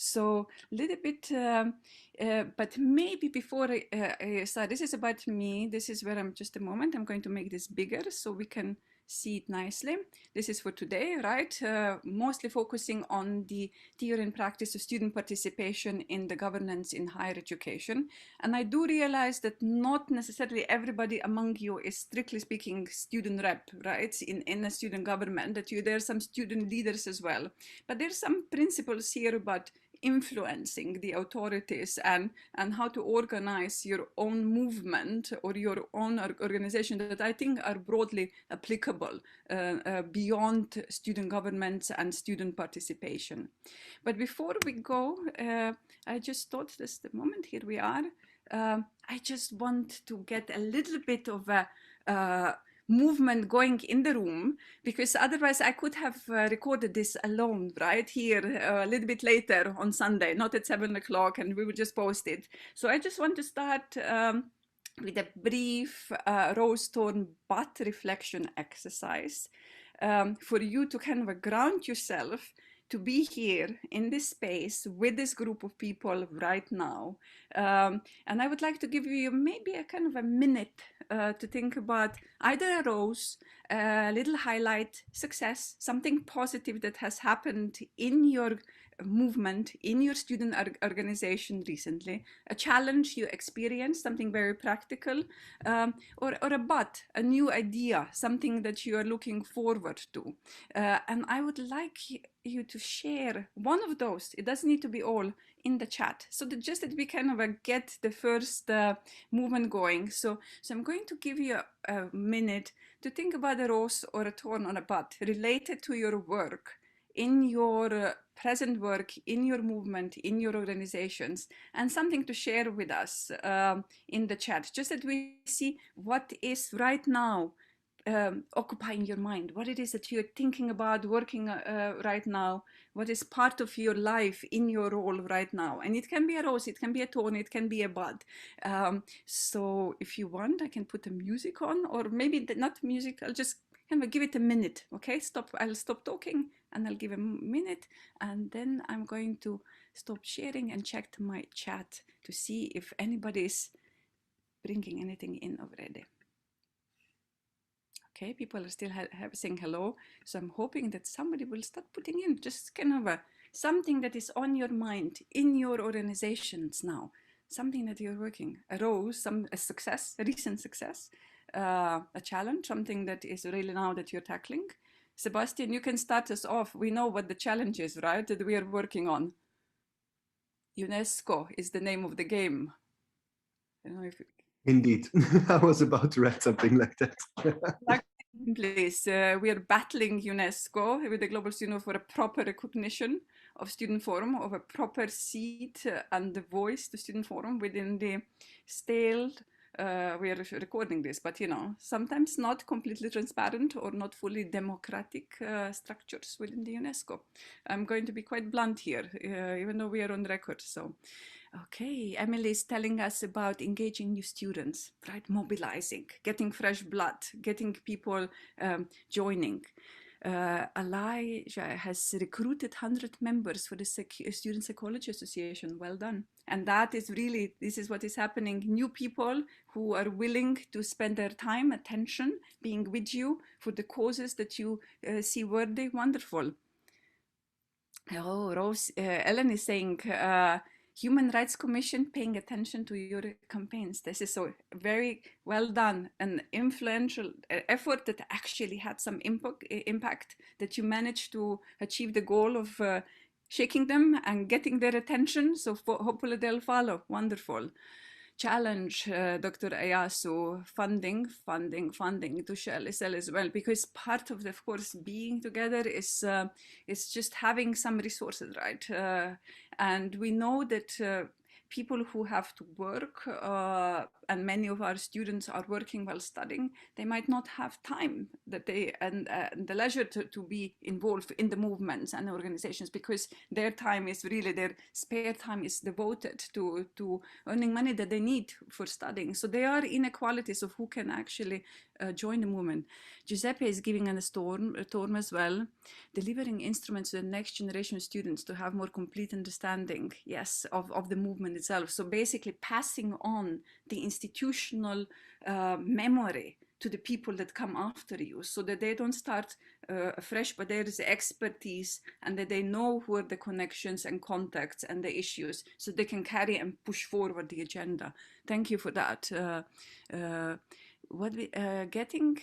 So a little bit, but maybe before I start, this is about me. This is where I'm just a moment. I'm going to make this bigger so we can see it nicely. This is for today, right? Mostly focusing on the theory and practice of student participation in the governance in higher education. And I do realize that not necessarily everybody among you is strictly speaking student rep, right? In a student government, that there's some student leaders as well. But there's some principles here about influencing the authorities and how to organize your own movement or your own organization that I think are broadly applicable beyond student governments and student participation. But before we go, I just thought this the moment, here we are. I just want to get a little bit of a movement going in the room, because otherwise I could have recorded this alone right here a little bit later on Sunday, not at 7 o'clock, and we would just post it. So I just want to start with a brief rose thorn butt reflection exercise for you to kind of ground yourself to be here in this space with this group of people right now. And I would like to give you maybe a kind of a minute to think about either a rose, a little highlight, success, something positive that has happened in your movement, in your student organization recently, a challenge you experienced, something very practical, or a but, a new idea, something that you are looking forward to. And I would like you to share one of those. It doesn't need to be all in the chat, so that just that we kind of get the first movement going. So I'm going to give you a minute to think about a rose or a thorn on a butt related to your work, in your present work, in your movement, in your organizations, and something to share with us in the chat, just that we see what is right now occupying your mind, what it is that you're thinking about, working right now, what is part of your life in your role right now. And it can be a rose, it can be a thorn, it can be a bud. So if you want, I can put the music on, or maybe not music, I'll just kind of give it a minute. Okay, I'll stop talking and I'll give a minute, and then I'm going to stop sharing and check my chat to see if anybody's bringing anything in already. Okay, people are still saying hello, so I'm hoping that somebody will start putting in just kind of something that is on your mind in your organizations now, something that you're working, a rose, a success, a recent success, a challenge, something that is really now that you're tackling. Sebastian, you can start us off. We know what the challenge is, right, that we are working on. UNESCO is the name of the game. I don't know if Indeed. I was about to write something like that. Please, we are battling UNESCO with the Global Student for a proper recognition of Student Forum, of a proper seat and the voice to Student Forum within the stale, we are recording this, but you know, sometimes not completely transparent or not fully democratic structures within the UNESCO. I'm going to be quite blunt here, even though we are on record, so. Okay, Emily is telling us about engaging new students, right? Mobilizing, getting fresh blood, getting people joining. Elijah has recruited 100 members for the Student Psychology Association. Well done. And that is really, this is what is happening. New people who are willing to spend their time, attention, being with you for the causes that you see worthy. Wonderful. Oh, Rose, Ellen is saying, Human Rights Commission paying attention to your campaigns. This is so very well done, an influential effort that actually had some impact, that you managed to achieve the goal of shaking them and getting their attention. So hopefully they'll follow. Wonderful. Challenge, Dr. Ayasu, funding to sell as well, because part of course, being together is just having some resources, right? And we know that people who have to work, and many of our students are working while studying, they might not have time that they and the leisure to be involved in the movements and organizations, because their time is really, their spare time is devoted to earning money that they need for studying. So there are inequalities of who can actually join the movement. Giuseppe is giving a term as well, delivering instruments to the next generation of students to have more complete understanding, yes, of the movement itself. So basically passing on the institutional memory to the people that come after you, so that they don't start afresh, but there is expertise, and that they know who are the connections and contacts and the issues, so they can carry and push forward the agenda. Thank you for that. Getting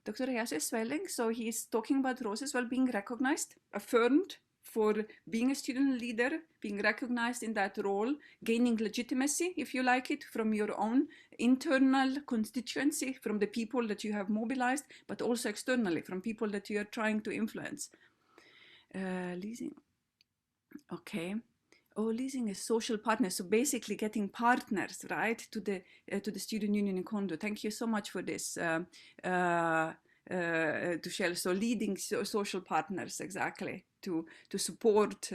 Dr. Ayasu is swelling, so he's talking about Rose as well being recognized, affirmed for being a student leader, being recognized in that role, gaining legitimacy, if you like it, from your own internal constituency, from the people that you have mobilized, but also externally, from people that you are trying to influence. Leasing. Okay. Oh, leasing a social partner. So basically getting partners, right, to the student union in Kondo. Thank you so much for this, to share. So leading social partners, exactly, to support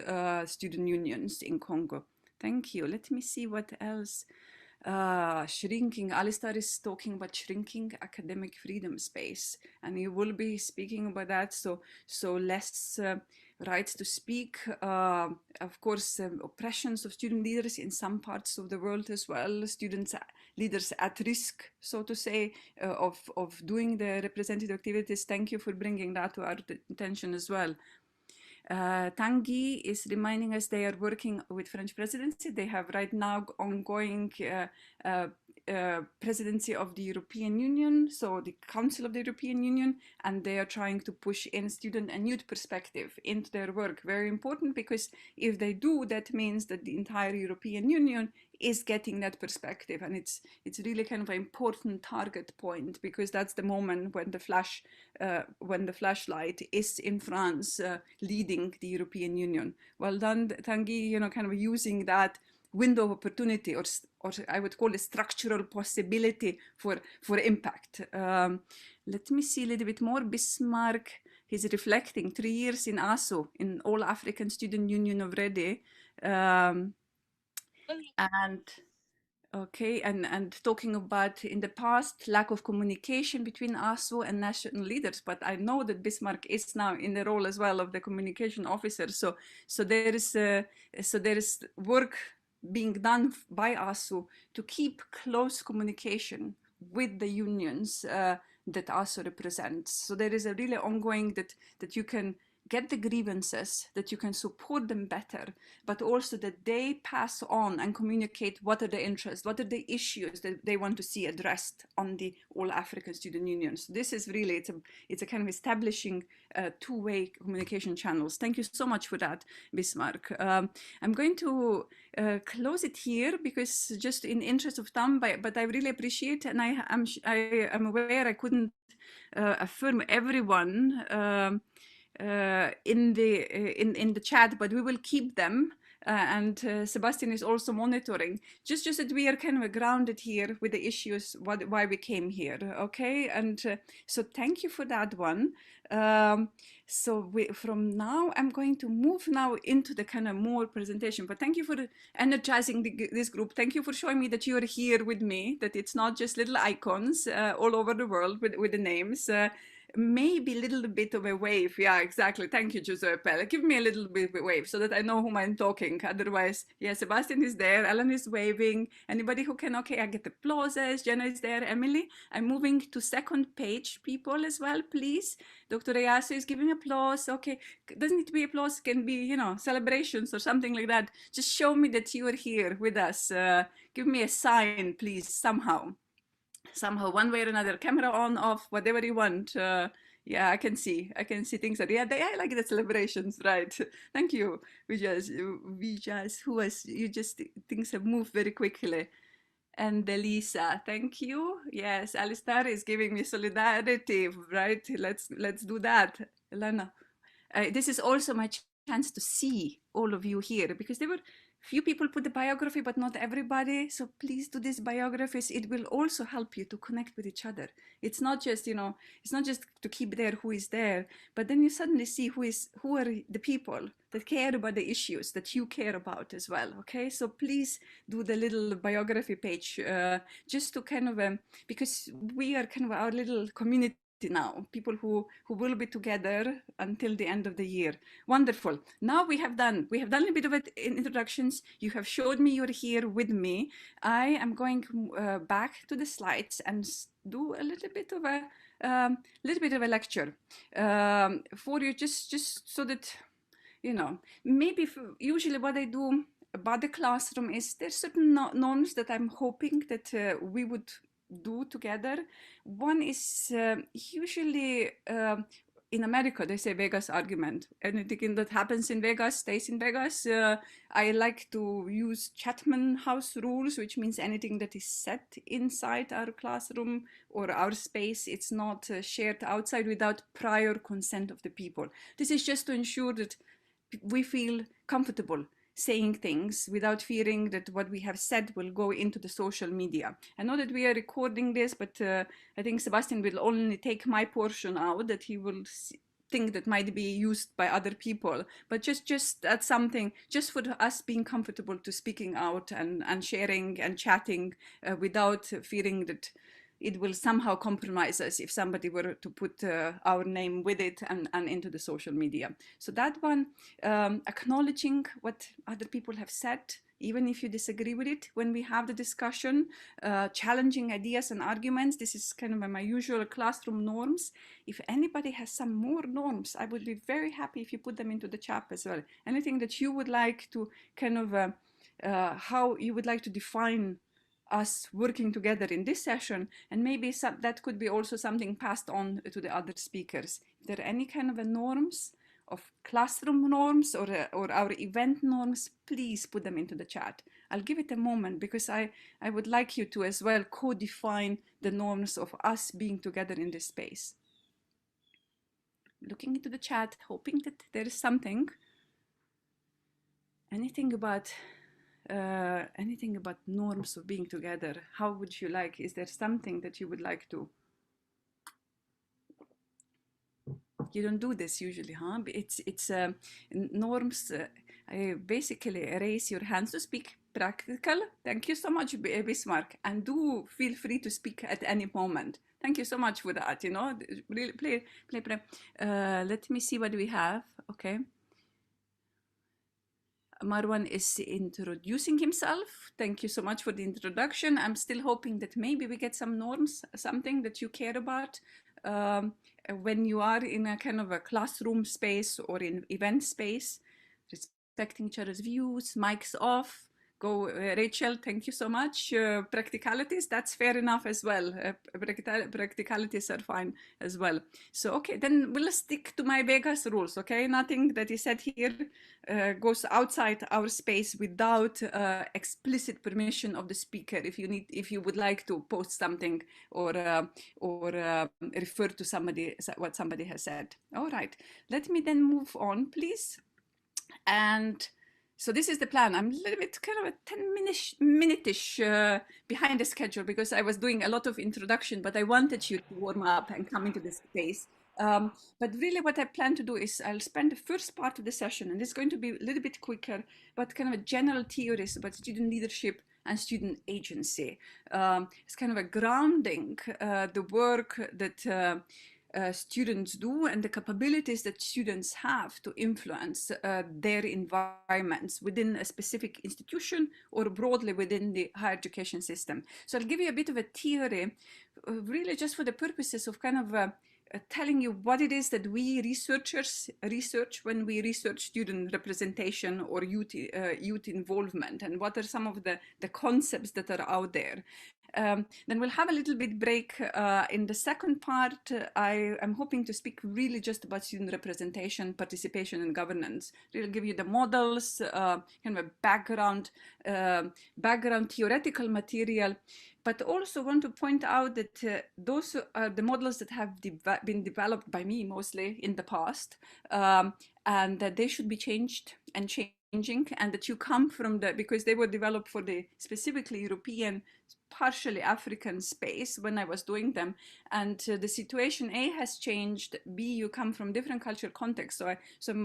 student unions in Congo. Thank you. Let me see what else. Shrinking. Alistair is talking about shrinking academic freedom space, and he will be speaking about that. So less rights to speak, of course, oppressions of student leaders in some parts of the world as well, students leaders at risk, so to say, of doing the representative activities. Thank you for bringing that to our attention as well. Tanguy is reminding us they are working with French presidency. They have right now ongoing presidency of the European Union, so the Council of the European Union, and they are trying to push in student and youth perspective into their work. Very important, because if they do, that means that the entire European Union is getting that perspective, and it's really kind of an important target point, because that's the moment when the flashlight is in France leading the European Union. Well done, Tanguy, kind of using that window of opportunity, or I would call it structural possibility for impact. Let me see a little bit more. Bismarck, he's reflecting 3 years in ASO, in All African Student Union already. And okay, and talking about in the past lack of communication between ASO and national leaders, but I know that Bismarck is now in the role as well of the communication officer. So there is work being done by ASO to keep close communication with the unions that ASO represents. So there is a really ongoing that you can get the grievances, that you can support them better, but also that they pass on and communicate what are the interests, what are the issues that they want to see addressed on the All African Student Union. So this is really, it's a kind of establishing two-way communication channels. Thank you so much for that, Bismarck. I'm going to close it here, because just in interest of time, but I really appreciate, and I am aware I couldn't affirm everyone in the chat, but we will keep them, and Sebastian is also monitoring, just that we are kind of grounded here with the issues, why we came here. Okay, and so thank you for that one. So from now I'm going to move now into the kind of more presentation, but thank you for energizing this group. Thank you for showing me that you are here with me, that it's not just little icons all over the world with the names. Maybe a little bit of a wave. Yeah, exactly. Thank you, Giuseppe. Give me a little bit of a wave so that I know whom I'm talking. Otherwise, yeah, Sebastian is there. Alan is waving. Anybody who can, okay, I get applauses. Jenna is there. Emily. I'm moving to second page, people as well, please. Dr. Ayasu is giving applause. Okay, doesn't need to be applause. Can be, celebrations or something like that. Just show me that you are here with us. Give me a sign, please, somehow, one way or another, camera on, off, whatever you want. Yeah, I can see things that, yeah, I like the celebrations, right? Thank you, Vijas, you just, things have moved very quickly. And Elisa, thank you. Yes, Alistair is giving me solidarity, right? Let's do that, Elena. This is also my chance to see all of you here, because there were few people put the biography, but not everybody. So please do these biographies. It will also help you to connect with each other. It's not just, you know, it's not just to keep there who is there, but then you suddenly see who are the people that care about the issues that you care about as well. Okay, so please do the little biography page, just to kind of, because we are kind of our little community now, people who will be together until the end of the year. Wonderful. Now we have done a bit of introductions. You have showed me you're here with me. I am going back to the slides and do a little bit of a lecture for you, just so that you know. Maybe usually what I do about the classroom is there's certain norms that I'm hoping that we would do together. One is usually in America, they say Vegas argument. Anything that happens in Vegas stays in Vegas. I like to use Chatham House rules, which means anything that is set inside our classroom or our space, it's not shared outside without prior consent of the people. This is just to ensure that we feel comfortable saying things without fearing that what we have said will go into the social media. I know that we are recording this, but I think Sebastian will only take my portion out that he will think that might be used by other people. But just that's something, just for us being comfortable to speaking out and sharing and chatting without fearing that it will somehow compromise us if somebody were to put our name with it and into the social media. So that one, acknowledging what other people have said, even if you disagree with it, when we have the discussion, challenging ideas and arguments. This is kind of my usual classroom norms. If anybody has some more norms, I would be very happy if you put them into the chat as well. Anything that you would like to kind of, how you would like to define us working together in this session, and maybe that could be also something passed on to the other speakers. If there are any kind of norms of classroom norms or our event norms, please put them into the chat. I'll give it a moment because I would like you to as well co-define the norms of us being together in this space. Looking into the chat, hoping that there is something, anything about norms of being together. How would you like, is there something that you would like to? You don't do this usually, huh? It's norms. Basically raise your hands to speak. Practical. Thank you so much, Bismarck, and do feel free to speak at any moment. Thank you so much for that. You know, really play. Let me see what we have. Okay. Marwan is introducing himself. Thank you so much for the introduction. I'm still hoping that maybe we get some norms, something that you care about when you are in a kind of a classroom space or in event space, respecting each other's views, mics off. Go, Rachel, thank you so much. Practicalities, that's fair enough as well. Practicalities are fine as well. So, okay, then we'll stick to my Vegas rules, okay? Nothing that is said here goes outside our space without explicit permission of the speaker. If you would like to post something or refer to somebody, what somebody has said. All right, let me then move on, please. And so this is the plan. I'm a little bit kind of a 10-minute-ish behind the schedule because I was doing a lot of introduction, but I wanted you to warm up and come into this space. But really what I plan to do is I'll spend the first part of the session, and it's going to be a little bit quicker, but kind of a general theories about student leadership and student agency. It's kind of a grounding the work that students do and the capabilities that students have to influence their environments within a specific institution or broadly within the higher education system. So I'll give you a bit of a theory, really just for the purposes of kind of telling you what it is that we researchers research when we research student representation or youth involvement, and what are some of the concepts that are out there. Then we'll have a little bit break. In the second part, I am hoping to speak really just about student representation, participation, and governance. We'll give you the models, kind of a background theoretical material, but also want to point out that those are the models that have been developed by me mostly in the past, and that they should be changed and changing, and that you come from because they were developed for the specifically European, partially African space when I was doing them, and the situation A has changed, B, you come from different cultural contexts, so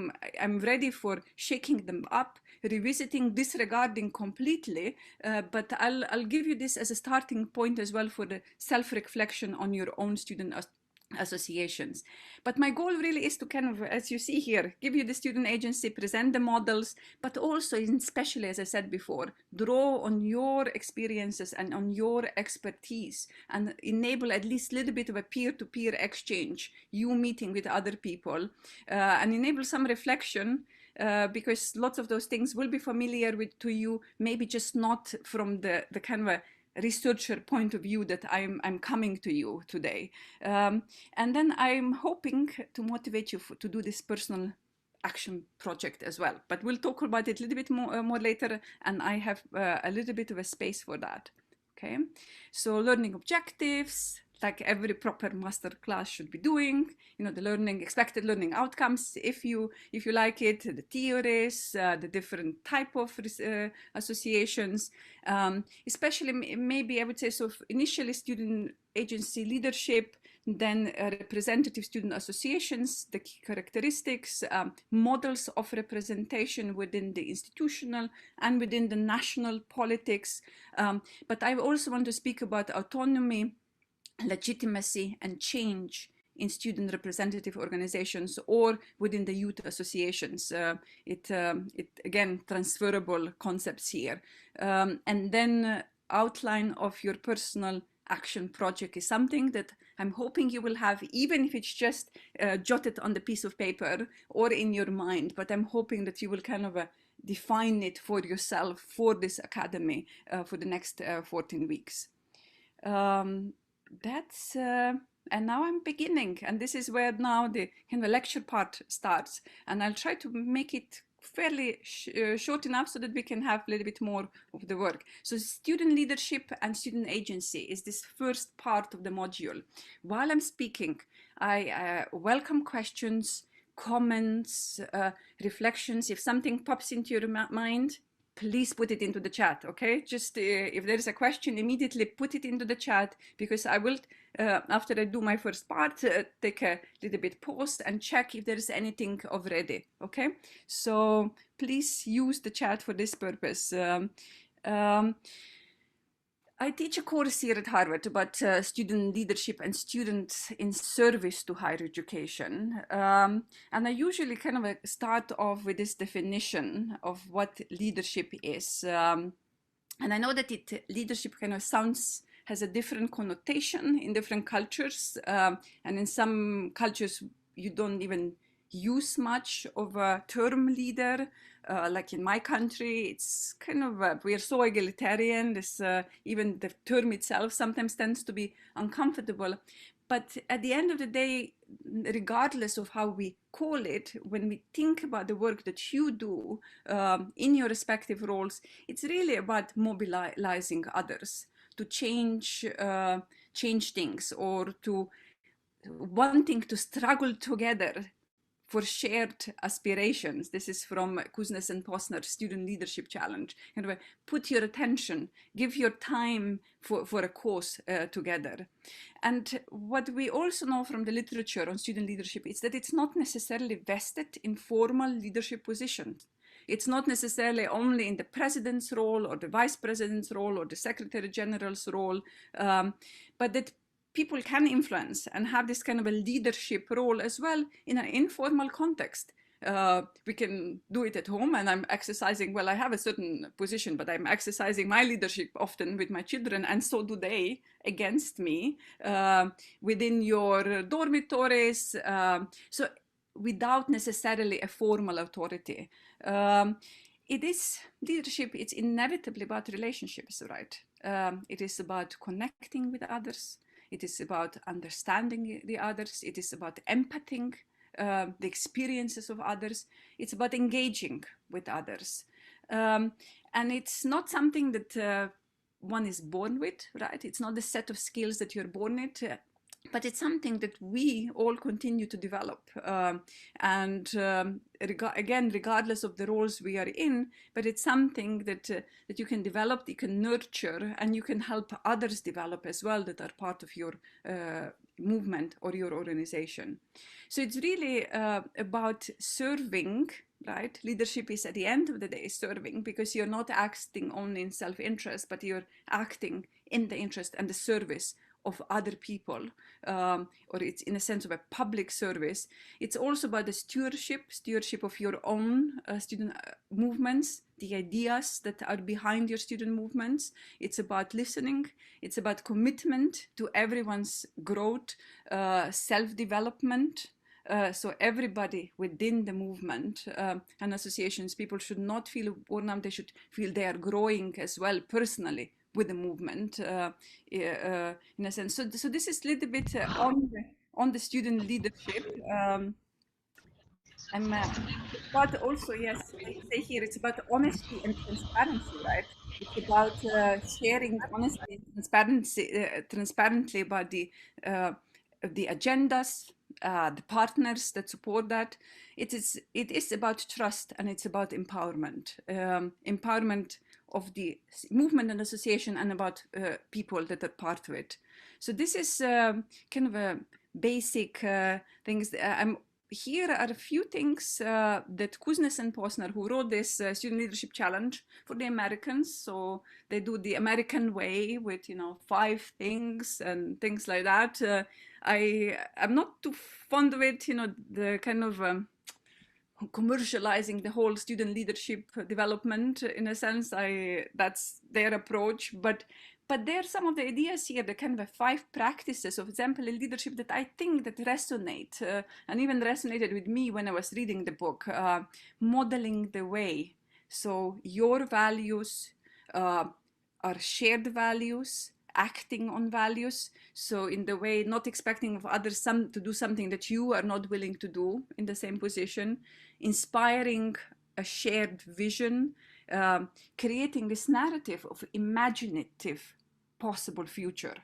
I'm ready for shaking them up, revisiting, disregarding completely, but I'll give you this as a starting point as well for the self-reflection on your own student associations. But my goal really is to kind of, as you see here, give you the student agency, present the models, but also especially, as I said before, draw on your experiences and on your expertise and enable at least a little bit of a peer-to-peer exchange, you meeting with other people, and enable some reflection, because lots of those things will be familiar to you, maybe just not from the kind of a researcher point of view that I'm coming to you today. And then I'm hoping to motivate you to do this personal action project as well. But we'll talk about it a little bit more later, and I have a little bit of a space for that. Okay, so learning objectives, like every proper master class should be doing, the expected learning outcomes, if you like it, the theories, the different type of associations, especially maybe I would say, so initially student agency leadership, then representative student associations, the key characteristics, models of representation within the institutional and within the national politics. But I also want to speak about autonomy, legitimacy, and change in student representative organizations or within the youth associations. It again, transferable concepts here. And then outline of your personal action project is something that I'm hoping you will have, even if it's just jotted on the piece of paper or in your mind, but I'm hoping that you will kind of define it for yourself for this academy for the next 14 weeks. And now I'm beginning, and this is where now the kind of lecture part starts, and I'll try to make it fairly short enough so that we can have a little bit more of the work. So student leadership and student agency is this first part of the module. While I'm speaking, I welcome questions, comments, reflections. If something pops into your mind, please put it into the chat, okay? Just if there is a question, immediately put it into the chat, because I will, after I do my first part, take a little bit pause and check if there is anything already, okay? So please use the chat for this purpose. I teach a course here at Harvard about student leadership and students in service to higher education. And I usually kind of start off with this definition of what leadership is. And I know that leadership kind of has a different connotation in different cultures. And in some cultures, you don't even use much of a term leader. Like in my country, it's kind of, we are so egalitarian, even the term itself sometimes tends to be uncomfortable. But at the end of the day, regardless of how we call it, when we think about the work that you do in your respective roles, it's really about mobilizing others to change things, or to wanting to struggle together for shared aspirations. This is from Kuznets and Posner's Student Leadership Challenge. Kind of put your attention, give your time for a cause together. And what we also know from the literature on student leadership is that it's not necessarily vested in formal leadership positions. It's not necessarily only in the president's role or the vice president's role or the secretary general's role, but that people can influence and have this kind of a leadership role as well in an informal context. We can do it at home, and I'm exercising, well, I have a certain position, but I'm exercising my leadership often with my children, and so do they against me within your dormitories. So without necessarily a formal authority. it is leadership. It's inevitably about relationships, right? It is about connecting with others. It is about understanding the others. It is about empathing the experiences of others. It's about engaging with others. And it's not something that one is born with, right? It's not a set of skills that you're born with. But it's something that we all continue to develop. Again, regardless of the roles we are in, but it's something that you can develop, you can nurture, and you can help others develop as well that are part of your movement or your organization. So it's really about serving, right? Leadership is at the end of the day serving, because you're not acting only in self-interest, but you're acting in the interest and the service of other people, or it's in a sense of a public service. It's also about the stewardship of your own student movements, the ideas that are behind your student movements. It's about listening. It's about commitment to everyone's growth, self-development. So everybody within the movement and associations, people should not feel worn out. They should feel they are growing as well personally with the movement in a sense. So this is a little bit on the student leadership. But also, yes, I say here, it's about honesty and transparency, right? It's about sharing honestly, transparently about the agendas, the partners that support that. It is about trust, and it's about empowerment, empowerment of the movement and association, and about people that are part of it. So this is kind of a basic things. Here are a few things that Kuznets and Posner, who wrote this Student Leadership Challenge for the Americans, so they do the American way with 5 things and things like that. I'm not too fond of it, the kind of commercializing the whole student leadership development. In a sense, that's their approach, but there are some of the ideas here, the kind of 5 practices of exemplary leadership that I think that resonate, and even resonated with me when I was reading the book. Modeling the way. So your values are shared values, acting on values. So in the way, not expecting of others to do something that you are not willing to do in the same position, inspiring a shared vision, creating this narrative of imaginative possible future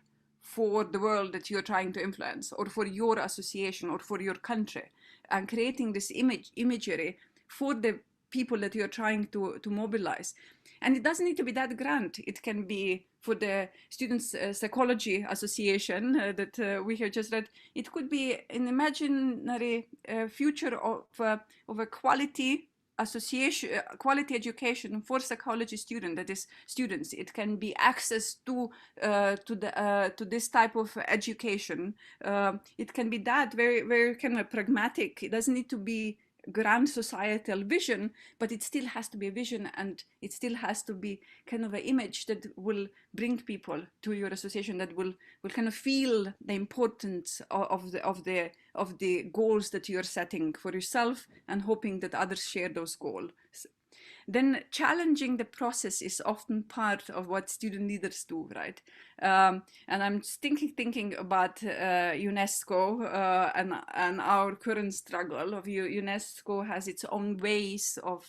for the world that you're trying to influence, or for your association, or for your country, and creating this imagery for the people that you're trying to mobilize. And it doesn't need to be that grand. It can be for the Students Psychology Association that we have just read. It could be an imaginary future of a quality association, quality education for psychology students. It can be access to this type of education. It can be that very, very kind of pragmatic. It doesn't need to be grand societal vision, but it still has to be a vision, and it still has to be kind of an image that will bring people to your association, that will kind of feel the importance of the goals that you're setting for yourself, and hoping that others share those goals. Then challenging the process is often part of what student leaders do, right? And I'm thinking about UNESCO and our current struggle of UNESCO has its own ways of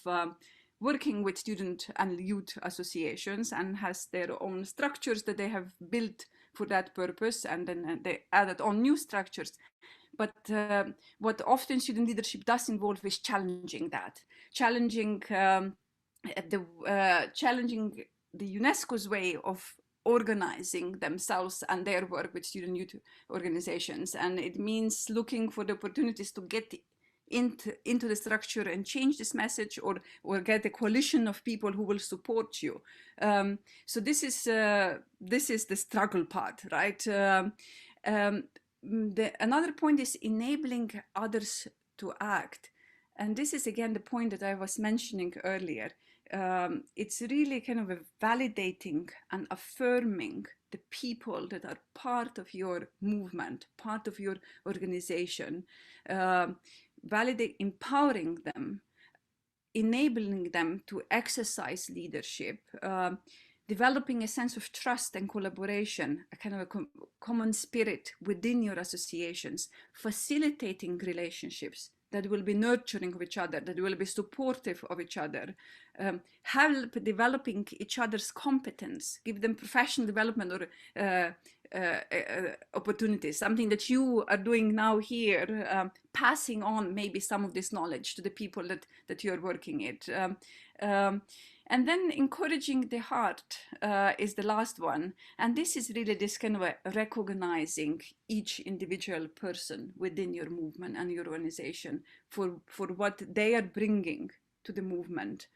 working with student and youth associations, and has their own structures that they have built for that purpose, and then they added on new structures. But what often student leadership does involve is challenging that, challenging the UNESCO's way of organizing themselves and their work with student youth organizations. And it means looking for the opportunities to get into the structure and change this message, or get a coalition of people who will support you. So this is the struggle part, right? Another point is enabling others to act. And this is again the point that I was mentioning earlier. It's really kind of a validating and affirming the people that are part of your movement, part of your organization, empowering them enabling them to exercise leadership, developing a sense of trust and collaboration, a kind of a common spirit within your associations, facilitating relationships that will be nurturing of each other, that will be supportive of each other, help developing each other's competence, give them professional development or opportunities, something that you are doing now here, passing on maybe some of this knowledge to the people that you're working with. And then encouraging the heart is the last one. And this is really this kind of a recognizing each individual person within your movement and your organization for what they are bringing to the movement.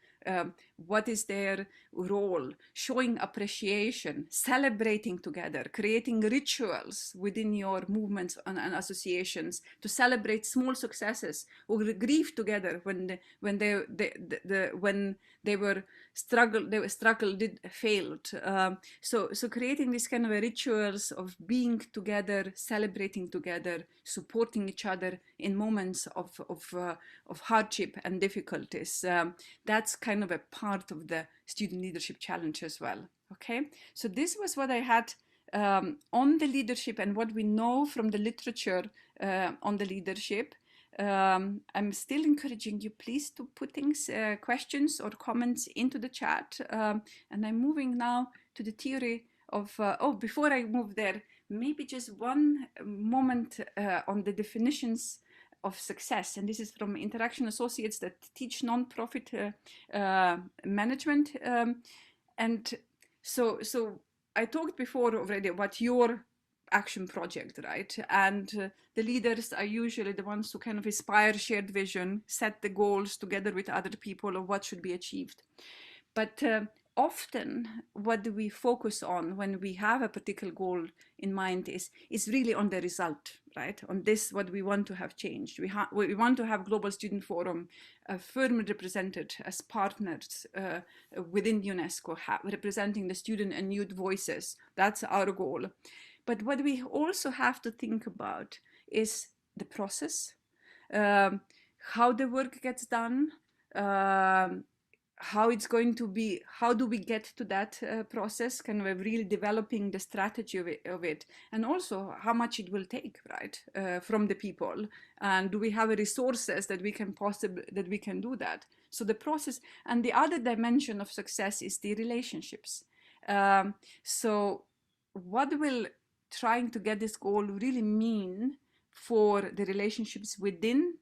What is their role, showing appreciation, celebrating together, creating rituals within your movements and associations to celebrate small successes or grieve together when they were failed. So creating these kind of rituals of being together, celebrating together, supporting each other in moments of hardship and difficulties. That's kind of a part of the student leadership challenge as well. Okay, so this was what I had on the leadership and what we know from the literature on the leadership. I'm still encouraging you, please, to put things, questions or comments into the chat. And I'm moving now to the theory of, before I move there, maybe just one moment on the definitions of success. And this is from Interaction Associates that teach nonprofit management. And so I talked before already about your action project, right? And the leaders are usually the ones who kind of inspire shared vision, set the goals together with other people of what should be achieved. But often what we focus on when we have a particular goal in mind is really on the result, right? On this, what we want to have changed. We want to have Global Student Forum firmly represented as partners within UNESCO, representing the student and youth voices. That's our goal. But what we also have to think about is the process, how the work gets done, how it's going to be, how do we get to that process, kind of really developing the strategy of it, and also how much it will take, right, from the people, and do we have resources that we can do that. So the process, and the other dimension of success is the relationships. So what will trying to get this goal really mean for the relationships within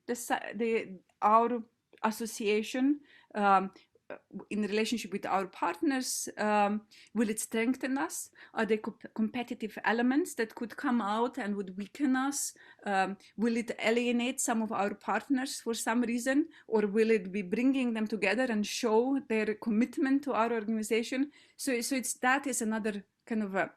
our association, in relationship with our partners? Will it strengthen us? Are there competitive elements that could come out and would weaken us? Will it alienate some of our partners for some reason? Or will it be bringing them together and show their commitment to our organization? So that is another kind of a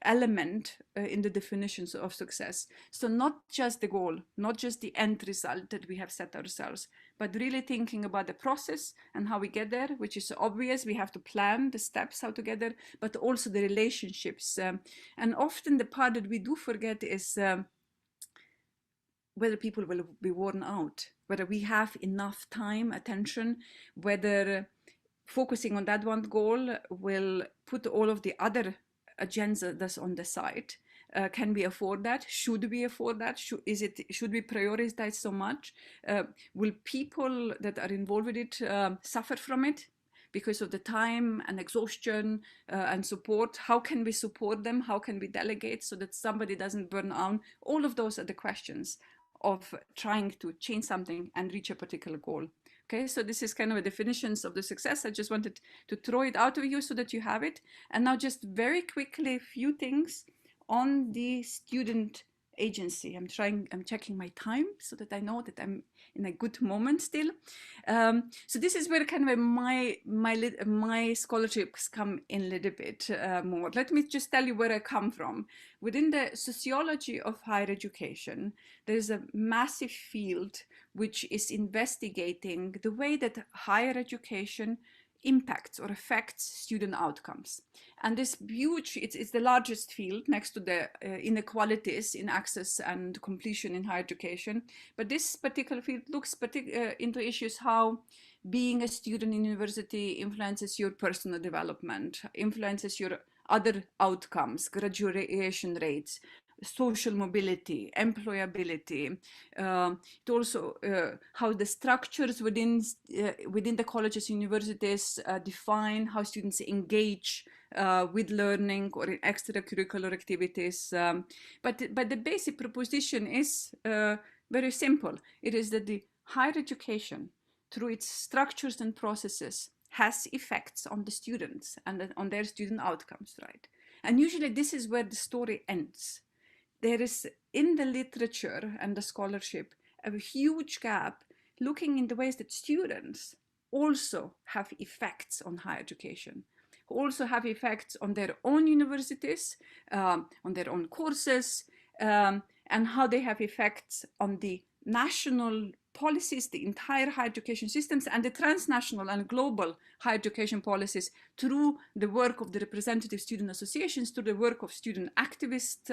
element in the definitions of success. So not just the goal, not just the end result that we have set ourselves, but really thinking about the process and how we get there, which is obvious. We have to plan the steps how to get there, but also the relationships. And often the part that we do forget is whether people will be worn out, whether we have enough time, attention, whether focusing on that one goal will put all of the other agenda that's on the side. Can we afford that? Should we afford that? Should we prioritize so much? Will people that are involved with it suffer from it because of the time and exhaustion and support? How can we support them? How can we delegate so that somebody doesn't burn out? All of those are the questions of trying to change something and reach a particular goal. Okay, so this is kind of a definitions of the success. I just wanted to throw it out of you so that you have it. And now just very quickly, a few things on the student agency. I'm checking my time so that I know that I'm in a good moment still. So this is where kind of my scholarships come in a little bit more. Let me just tell you where I come from. Within the sociology of higher education, there's a massive field which is investigating the way that higher education impacts or affects student outcomes. And this huge, it's the largest field next to the inequalities in access and completion in higher education. But this particular field looks into issues how being a student in university influences your personal development, influences your other outcomes, graduation rates, social mobility, employability. It also how the structures within the colleges, universities define how students engage with learning or in extracurricular activities. But the basic proposition is very simple. It is that the higher education, through its structures and processes, has effects on the students and on their student outcomes, right? And usually this is where the story ends. There is in the literature and the scholarship a huge gap looking in the ways that students also have effects on higher education, also have effects on their own universities, on their own courses, and how they have effects on the national policies, the entire higher education systems, and the transnational and global higher education policies through the work of the representative student associations, through the work of student activists,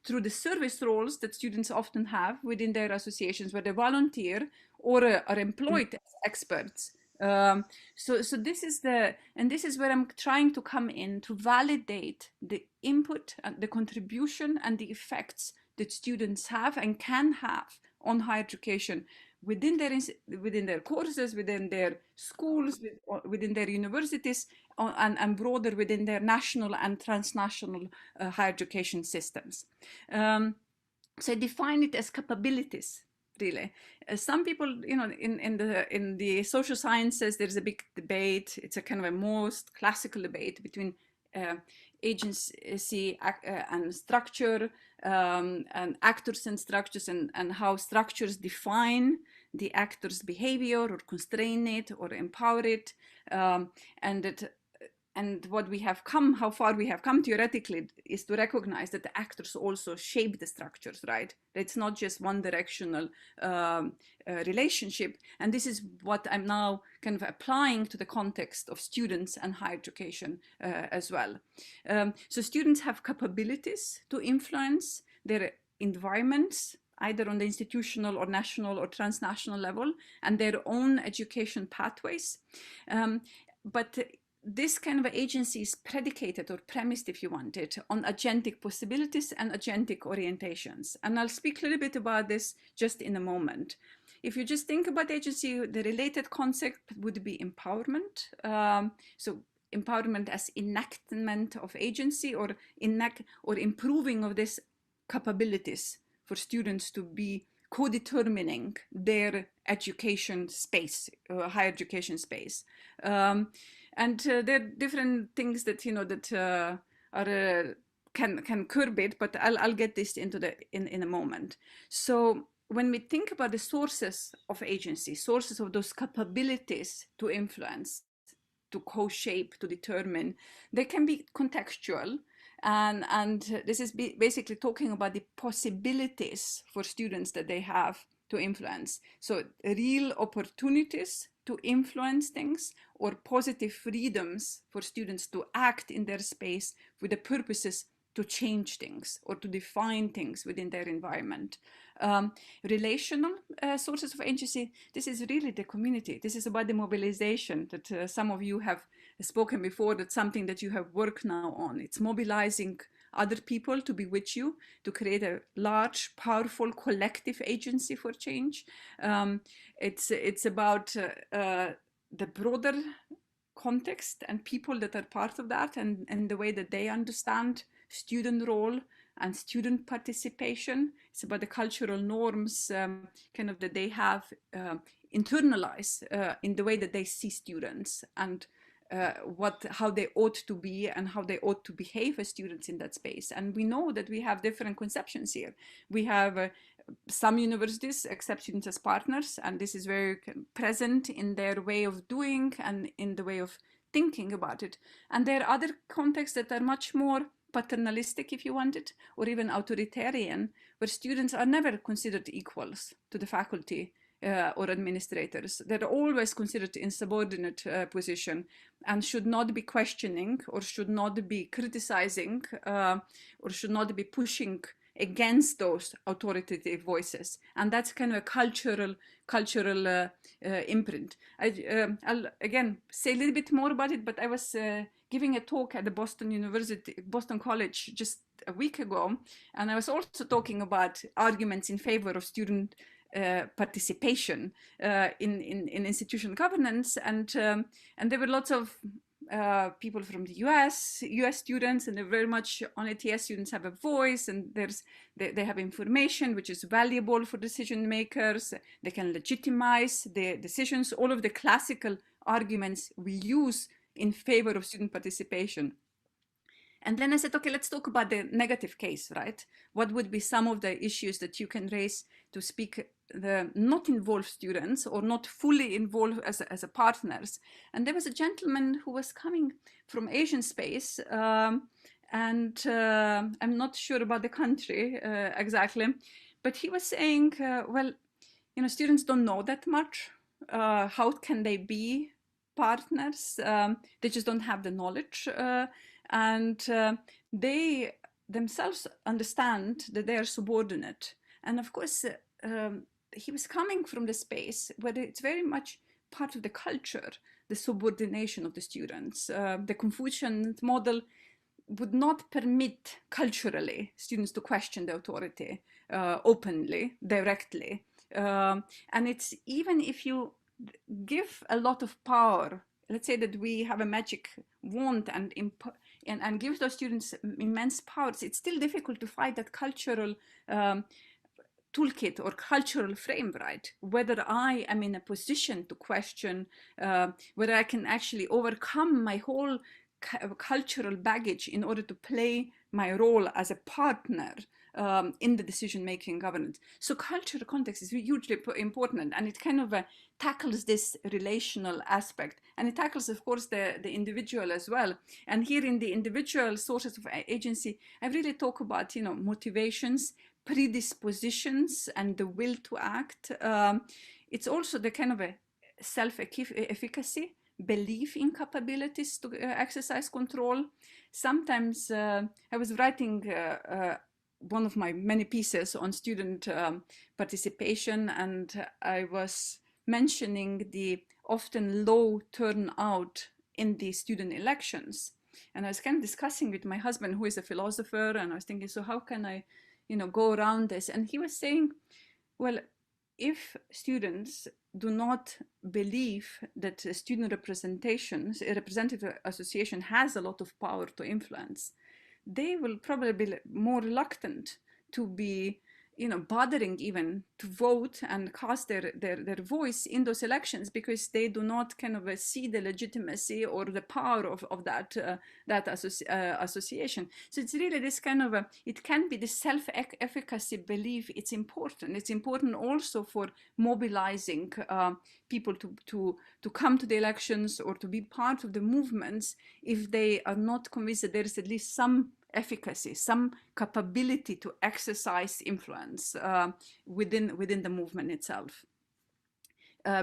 through the service roles that students often have within their associations, where they volunteer or are employed as experts. So this is this is where I'm trying to come in to validate the input and the contribution and the effects that students have and can have on higher education within their courses, within their schools, within their universities, and broader within their national and transnational higher education systems. So I define it as capabilities. Really, some people, in the social sciences, there's a big debate. It's a kind of a most classical debate between agency and structure, and actors and structures, and how structures define the actor's behavior or constrain it or empower it, and what we have come, how far we have come theoretically, is to recognize that the actors also shape the structures, right? It's not just one directional relationship. And this is what I'm now kind of applying to the context of students and higher education as well. So students have capabilities to influence their environments, either on the institutional or national or transnational level, and their own education pathways. But this kind of agency is predicated or premised, if you want it, on agentic possibilities and agentic orientations. And I'll speak a little bit about this just in a moment. If you just think about agency, the related concept would be empowerment. So empowerment as enactment of agency, or improving of these capabilities for students to be co-determining their education space, higher education space. And there are different things that can curb it, but I'll get this into in a moment. So when we think about the sources of agency, sources of those capabilities to influence, to co-shape, to determine, they can be contextual. And this is basically talking about the possibilities for students that they have to influence. So real opportunities to influence things, or positive freedoms for students to act in their space with the purposes to change things or to define things within their environment. Relational sources of agency, this is really the community. This is about the mobilization that some of you have spoken before. That's something that you have worked now on. It's mobilizing other people to be with you, to create a large, powerful, collective agency for change. It's about the broader context and people that are part of that, and the way that they understand student role and student participation. It's about the cultural norms kind of that they have internalized in the way that they see students, and how they ought to be and how they ought to behave as students in that space. And we know that we have different conceptions here. We have some universities accept students as partners, and this is very present in their way of doing and in the way of thinking about it. And there are other contexts that are much more paternalistic, if you want it, or even authoritarian, where students are never considered equals to the faculty or administrators. They're always considered in subordinate position and should not be questioning or should not be criticizing or should not be pushing against those authoritative voices, and that's kind of a cultural imprint. I'll again say a little bit more about it, but I was giving a talk at the Boston College just a week ago, and I was also talking about arguments in favor of student participation in institutional governance, and there were lots of people from the US students, and they're very much on ATS students have a voice, and they have information which is valuable for decision makers. They can legitimize their decisions, all of the classical arguments we use in favor of student participation. And then I said, okay, let's talk about the negative case, right? What would be some of the issues that you can raise to speak the not involved students or not fully involved as a partners? And there was a gentleman who was coming from Asian space, and I'm not sure about the country exactly, but he was saying, well, you know, students don't know that much. How can they be partners? They just don't have the knowledge. And they themselves understand that they are subordinate. And of course, he was coming from the space where it's very much part of the culture, the subordination of the students. The Confucian model would not permit culturally students to question the authority openly, directly. And it's even if you give a lot of power, let's say that we have a magic wand and give those students immense powers, it's still difficult to find that cultural toolkit or cultural frame, right? Whether I am in a position to question, whether I can actually overcome my whole cultural baggage in order to play my role as a partner in the decision-making governance. So cultural context is hugely important, and it kind of tackles this relational aspect, and it tackles, of course, the individual as well. And here in the individual sources of agency, I really talk about, you know, motivations, predispositions, and the will to act. It's also the kind of a self-efficacy, belief in capabilities to exercise control. Sometimes I was writing one of my many pieces on student participation, and I was mentioning the often low turnout in the student elections. And I was kind of discussing with my husband, who is a philosopher, and I was thinking, so how can I, you know, go around this? And he was saying, well, if students do not believe that a student representations, a representative association has a lot of power to influence, they will probably be more reluctant to be, you know, bothering even to vote and cast their voice in those elections, because they do not kind of see the legitimacy or the power of that association. So it's really this kind of it can be the self-efficacy belief. It's important. It's important also for mobilizing people to come to the elections or to be part of the movements if they are not convinced that there is at least some efficacy, some capability to exercise influence within the movement itself.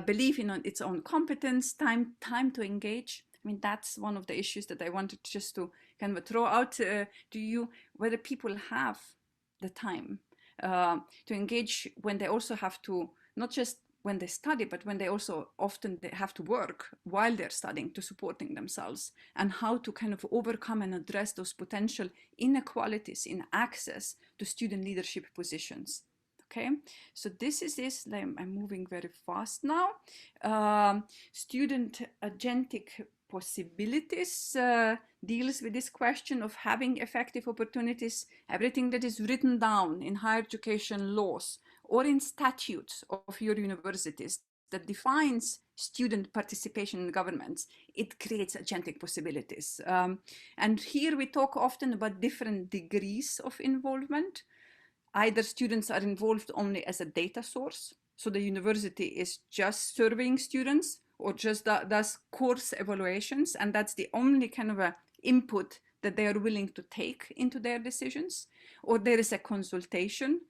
Belief in its own competence, time to engage. I mean, that's one of the issues that I wanted just to kind of throw out to you, whether people have the time to engage when they also have to, not just when they study, but when they also often they have to work while they're studying to supporting themselves, and how to kind of overcome and address those potential inequalities in access to student leadership positions. Okay, so this is this. I'm moving very fast now. Student agentic possibilities deals with this question of having effective opportunities. Everything that is written down in higher education laws or in statutes of your universities that defines student participation in governments, it creates agentic possibilities. And here we talk often about different degrees of involvement. Either students are involved only as a data source, so the university is just surveying students or just does course evaluations, and that's the only kind of a input that they are willing to take into their decisions. Or there is a consultation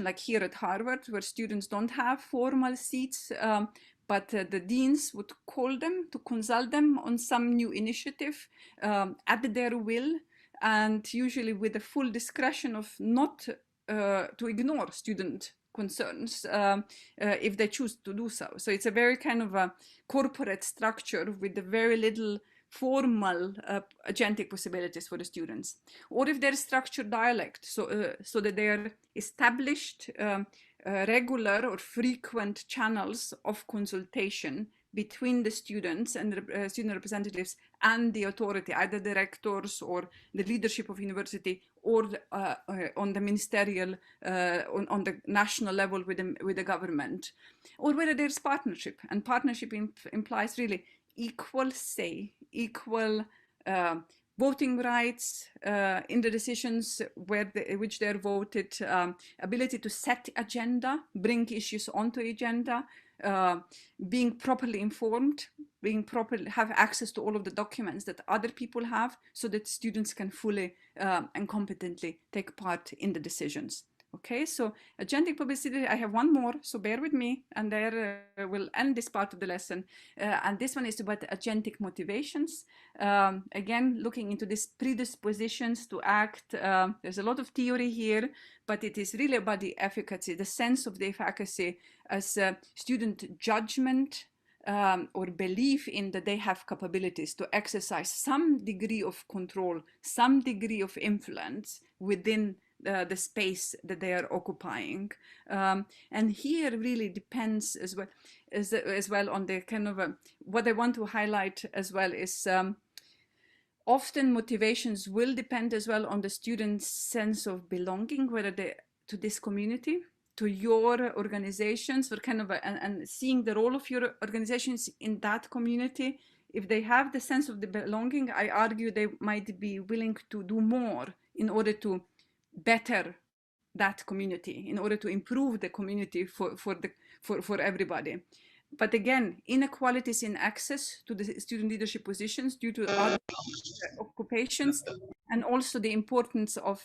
like here at Harvard, where students don't have formal seats, but the deans would call them to consult them on some new initiative at their will. and usually with the full discretion of not to ignore student concerns if they choose to do so. So it's a very kind of a corporate structure with a very little formal agentic possibilities for the students. Or if they're structured dialect, so that they're established regular or frequent channels of consultation between the students and the student representatives and the authority, either the rectors or the leadership of university, or on the ministerial, on the national level with the government, or whether there's partnership. And partnership implies really equal say, equal voting rights in the decisions which they're voted, ability to set agenda, bring issues onto agenda, being properly informed, have access to all of the documents that other people have, so that students can fully and competently take part in the decisions. Okay, so agentic publicity, I have one more, so bear with me, and there we'll end this part of the lesson. And this one is about agentic motivations. Again, looking into these predispositions to act. There's a lot of theory here, but it is really about the efficacy, the sense of the efficacy as student judgment or belief in that they have capabilities to exercise some degree of control, some degree of influence within the space that they are occupying. And here really depends as well on the kind of what I want to highlight as well is often motivations will depend as well on the student's sense of belonging, whether they to this community, to your organizations, or kind of and seeing the role of your organizations in that community. If they have the sense of the belonging, I argue they might be willing to do more in order to better that community, in order to improve the community for everybody. But again, inequalities in access to the student leadership positions due to other occupations, and also the importance of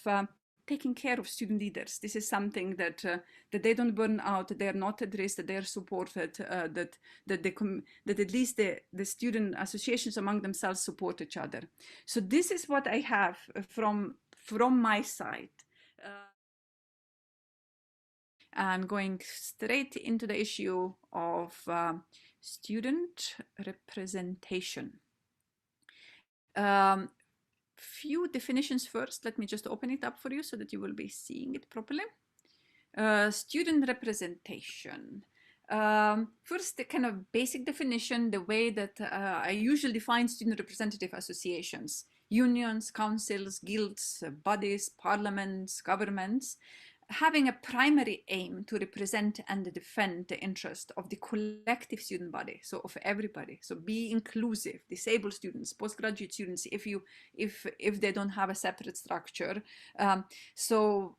taking care of student leaders. This is something that that they don't burn out, that they are not at risk, that they are supported, that at least the student associations among themselves support each other. So this is what I have from my side. And going straight into the issue of student representation. Few definitions first. Let me just open it up for you so that you will be seeing it properly. Student representation. First, the kind of basic definition, the way that I usually define student representative associations: unions, councils, guilds, bodies, parliaments, governments, having a primary aim to represent and defend the interest of the collective student body, so of everybody. So be inclusive, disabled students, postgraduate students, if they don't have a separate structure. So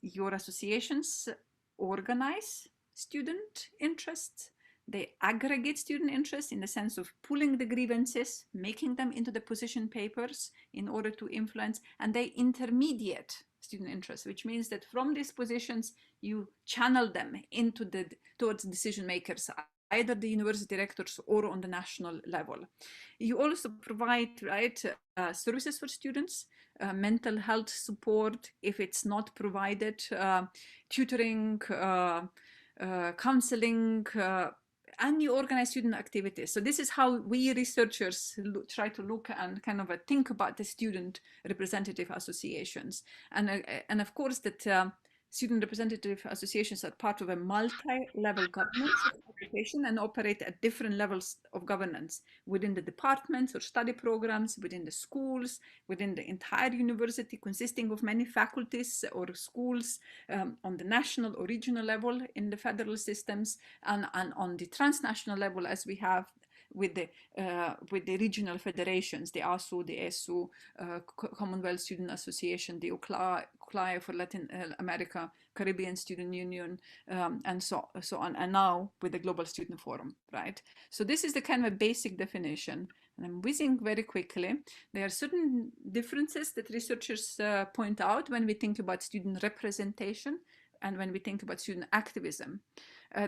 your associations organize student interests. They aggregate student interests in the sense of pulling the grievances, making them into the position papers in order to influence, and they intermediate student interests, which means that from these positions you channel them into towards decision makers, either the university rectors or on the national level. You also provide services for students, mental health support if it's not provided, tutoring, counseling, and you organize student activities. So this is how we researchers try to look and kind of think about the student representative associations. And of course that student representative associations are part of a multi-level governance of education and operate at different levels of governance within the departments or study programs, within the schools, within the entire university, consisting of many faculties or schools, on the national or regional level in the federal systems, and on the transnational level, as we have with the regional federations, the ASU, the ESU, Commonwealth Student Association, the UCLAE for Latin America, Caribbean Student Union, and so on, and now with the Global Student Forum, right? So this is the kind of a basic definition, and I'm whizzing very quickly. There are certain differences that researchers point out when we think about student representation and when we think about student activism.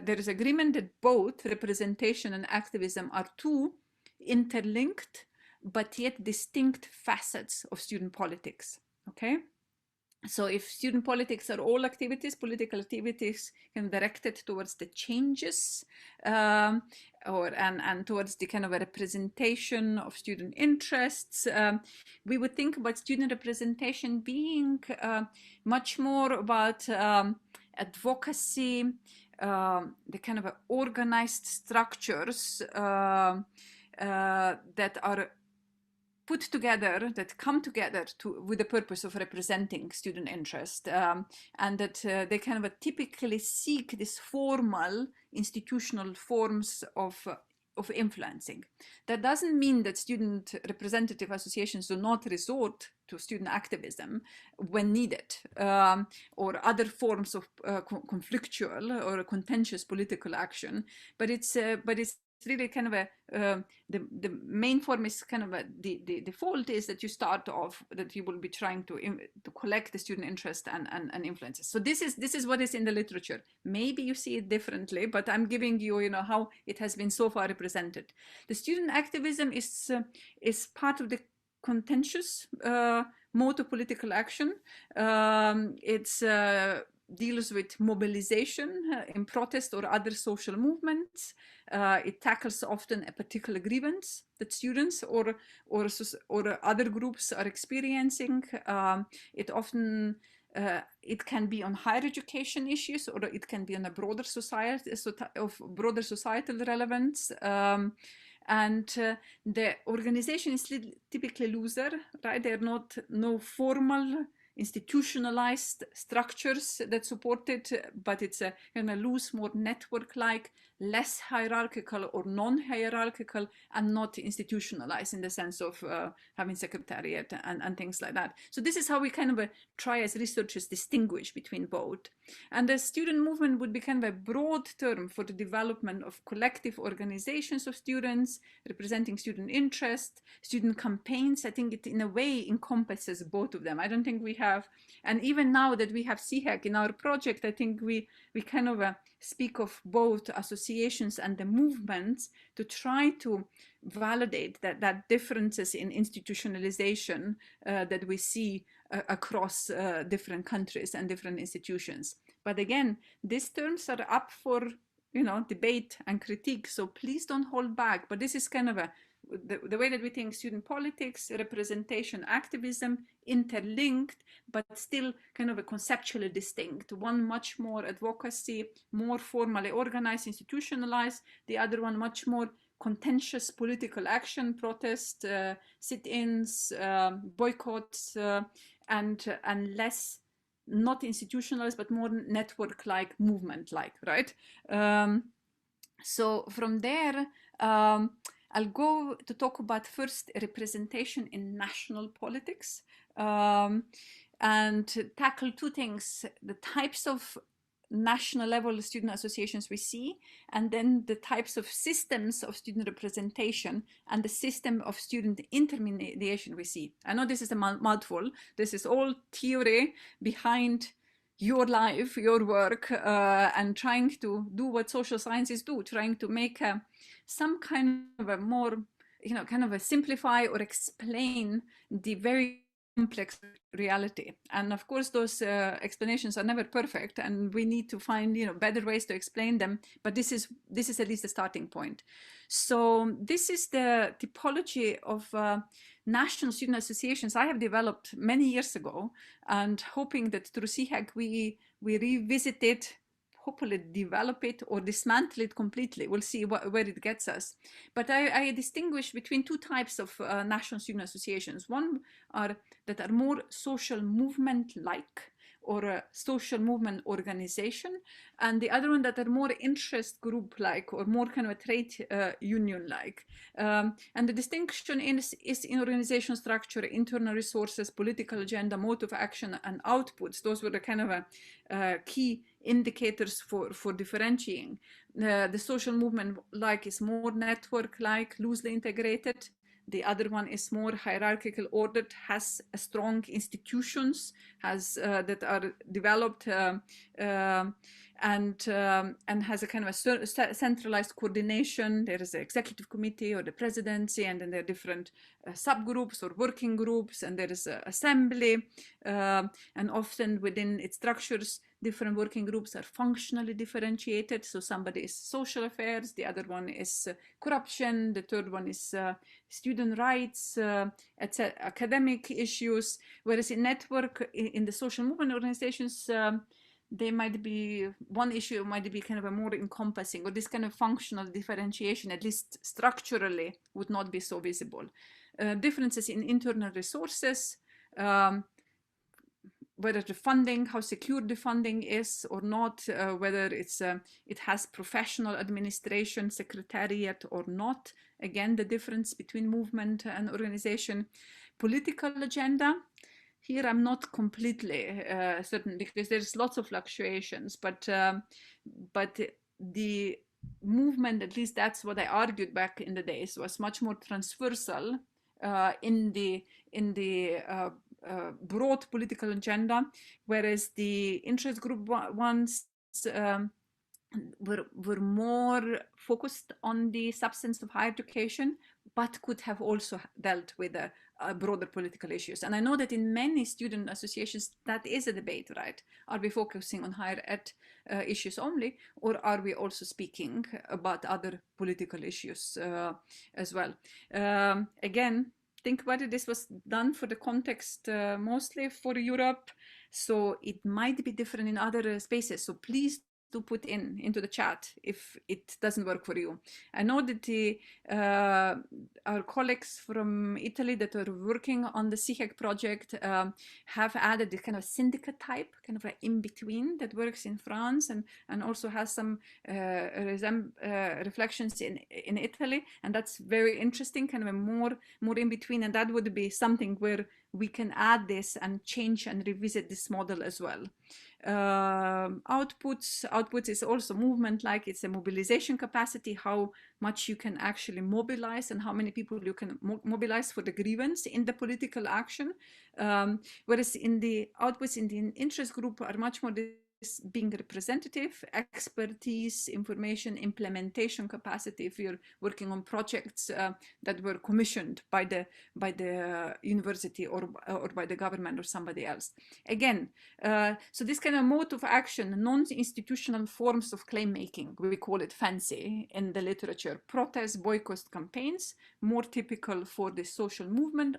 There is agreement that both representation and activism are two interlinked but yet distinct facets of student politics. Okay. So if student politics are all activities, political activities can be directed towards the changes and towards the kind of a representation of student interests, we would think about student representation being much more about advocacy, the kind of organized structures that are put together, that come together with the purpose of representing student interest, and that they kind of typically seek this formal institutional forms of influencing. That doesn't mean that student representative associations do not resort to student activism when needed, or other forms of conflictual or contentious political action, but it's really kind of the main form is kind of the default is that you start off that you will be trying to collect the student interest and influences. So this is what is in the literature. Maybe you see it differently, but I'm giving you how it has been so far represented. The student activism is part of the contentious mode of political action. It's deals with mobilization in protest or other social movements. It tackles often a particular grievance that students or other groups are experiencing. It often it can be on higher education issues, or it can be on a broader society, of broader societal relevance. And the organization is typically looser, right? They're no formal institutionalized structures that support it, but it's a kind of loose, more network-like, less hierarchical or non-hierarchical, and not institutionalized in the sense of having secretariat and things like that. So this is how we kind of try as researchers distinguish between both. And the student movement would be kind of a broad term for the development of collective organizations of students representing student interest, student campaigns. I think it in a way encompasses both of them. I don't think we have, and even now that we have CHEC in our project, I think we kind of speak of both associations and the movements to try to validate that differences in institutionalization that we see across different countries and different institutions. But again, these terms are up for debate and critique, so please don't hold back. But this is kind of the way that we think student politics, representation, activism, interlinked, but still kind of a conceptually distinct. One much more advocacy, more formally organized, institutionalized. The other one much more contentious political action, protest, sit-ins, boycotts, and less not institutionalized, but more network-like, movement-like, right? So from there, I'll go to talk about first representation in national politics, and tackle two things: the types of national level student associations we see, and then the types of systems of student representation and the system of student intermediation we see. I know this is a mouthful. This is all theory behind your life, your work, and trying to do what social sciences do, trying to make some kind of a more, kind of a simplify or explain the very complex reality. And of course, those explanations are never perfect, and we need to find better ways to explain them. But this is at least the starting point. So this is the typology of national student associations I have developed many years ago, and hoping that through CHEC we revisit it, hopefully develop it or dismantle it completely. We'll see where it gets us. But I distinguish between two types of national student associations. One that are more social movement-like, or a social movement organization, and the other one that are more interest group-like, or more kind of a trade union-like. And the distinction is in organizational structure, internal resources, political agenda, mode of action, and outputs. Those were the kind of key indicators for differentiating. The social movement-like is more network-like, loosely integrated. The other one is more hierarchical ordered, has strong institutions, that are developed, and has a kind of a centralized coordination. There is an executive committee or the presidency, and then there are different subgroups or working groups, and there is an assembly, and often within its structures, different working groups are functionally differentiated. So somebody is social affairs, the other one is corruption, the third one is student rights, etc., academic issues. Whereas in network, in the social movement organizations, they might be, one issue might be kind of a more encompassing, or this kind of functional differentiation, at least structurally, would not be so visible. Differences in internal resources, whether the funding, how secure the funding is or not, whether it has professional administration, secretariat or not. Again, the difference between movement and organization. Political agenda. Here I'm not completely certain, because there's lots of fluctuations, but the movement, at least that's what I argued back in the days, was much more transversal in the broad political agenda, whereas the interest group ones were more focused on the substance of higher education, but could have also dealt with broader political issues. And I know that in many student associations, that is a debate, right? Are we focusing on higher ed issues only, or are we also speaking about other political issues as well? Again, think about it, this was done for the context mostly for Europe, so it might be different in other spaces. So please do put into the chat if it doesn't work for you. I know that our colleagues from Italy that are working on the CHEC project have added this kind of syndicate type, kind of an in-between that works in France and also has some reflections in Italy, and that's very interesting, kind of a more in-between, and that would be something where we can add this and change and revisit this model as well. Outputs is also movement, like it's a mobilization capacity, how much you can actually mobilize and how many people you can mobilize for the grievance in the political action, whereas in the outputs in the interest group are much more being representative, expertise, information, implementation capacity if you're working on projects that were commissioned by the university or by the government or somebody else. Again, so this kind of mode of action, non-institutional forms of claim making, we call it fancy in the literature. Protest, boycott campaigns, more typical for the social movement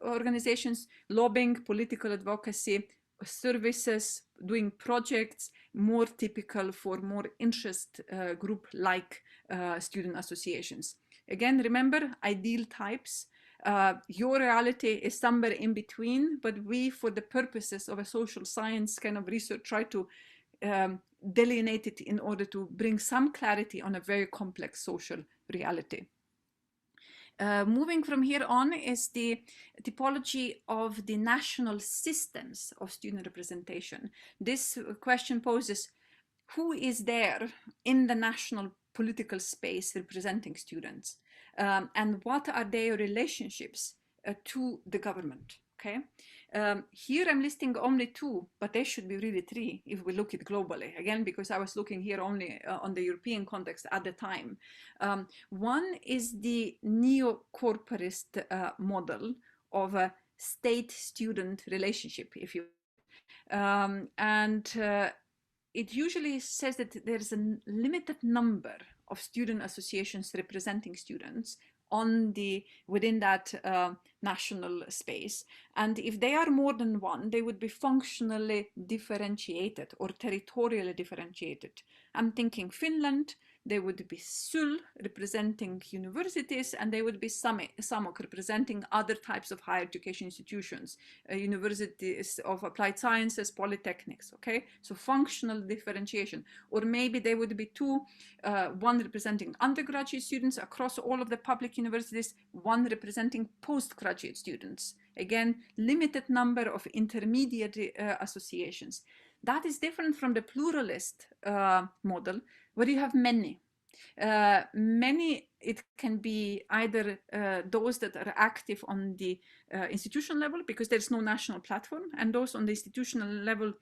organizations, lobbying, political advocacy, services, doing projects, more typical for more interest group like student associations. Again, remember, ideal types. Your reality is somewhere in between, but we, for the purposes of a social science kind of research, try to delineate it in order to bring some clarity on a very complex social reality. Moving from here on is the typology of the national systems of student representation. This question poses, who is there in the national political space representing students? And what are their relationships to the government? Okay. Here I'm listing only two, but they should be really three if we look at globally. Again, because I was looking here only on the European context at the time. One is the neo-corporatist model of a state-student relationship, if you it usually says that there's a limited number of student associations representing students within that national space, and if they are more than one, they would be functionally differentiated or territorially differentiated. I'm thinking Finland, they would be SUL representing universities, and they would be SAMOK representing other types of higher education institutions, universities of applied sciences, polytechnics, okay? So functional differentiation. Or maybe they would be two, one representing undergraduate students across all of the public universities, one representing postgraduate students. Again, limited number of intermediate associations. That is different from the pluralist model, where you have many. Many, it can be either those that are active on the institutional level, because there's no national platform, and those on the institutional level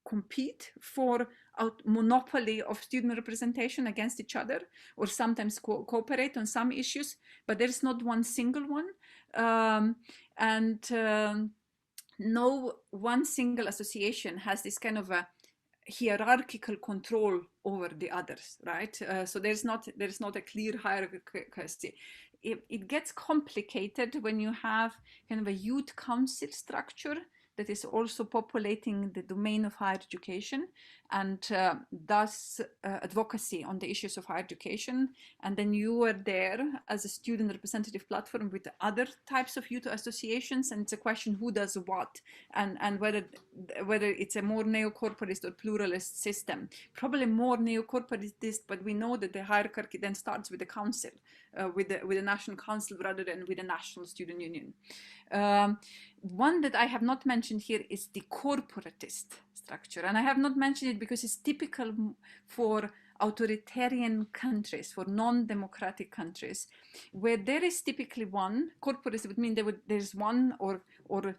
compete for a monopoly of student representation against each other, or sometimes cooperate on some issues, but there's not one single one. No one single association has this kind of a hierarchical control over the others, right? So there's not a clear hierarchy. It gets complicated when you have kind of a youth council structure that is also populating the domain of higher education, and thus advocacy on the issues of higher education. And then you are there as a student representative platform with other types of youth associations, and it's a question who does what, and whether it's a more neo-corporatist or pluralist system. Probably more neo-corporatist, but we know that the hierarchy then starts with the council, with the national council rather than with the national student union. One that I have not mentioned here is the corporatist structure, and I have not mentioned it because it's typical for authoritarian countries, for non-democratic countries, where there is typically one corporatist would mean there's one or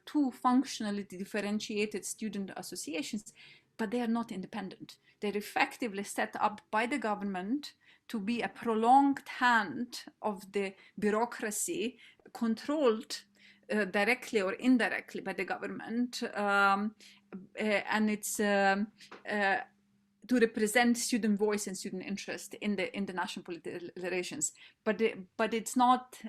two functionally differentiated student associations, but they are not independent. They're effectively set up by the government to be a prolonged hand of the bureaucracy, controlled directly or indirectly by the government, and it's to represent student voice and student interest in the national political relations. But it's not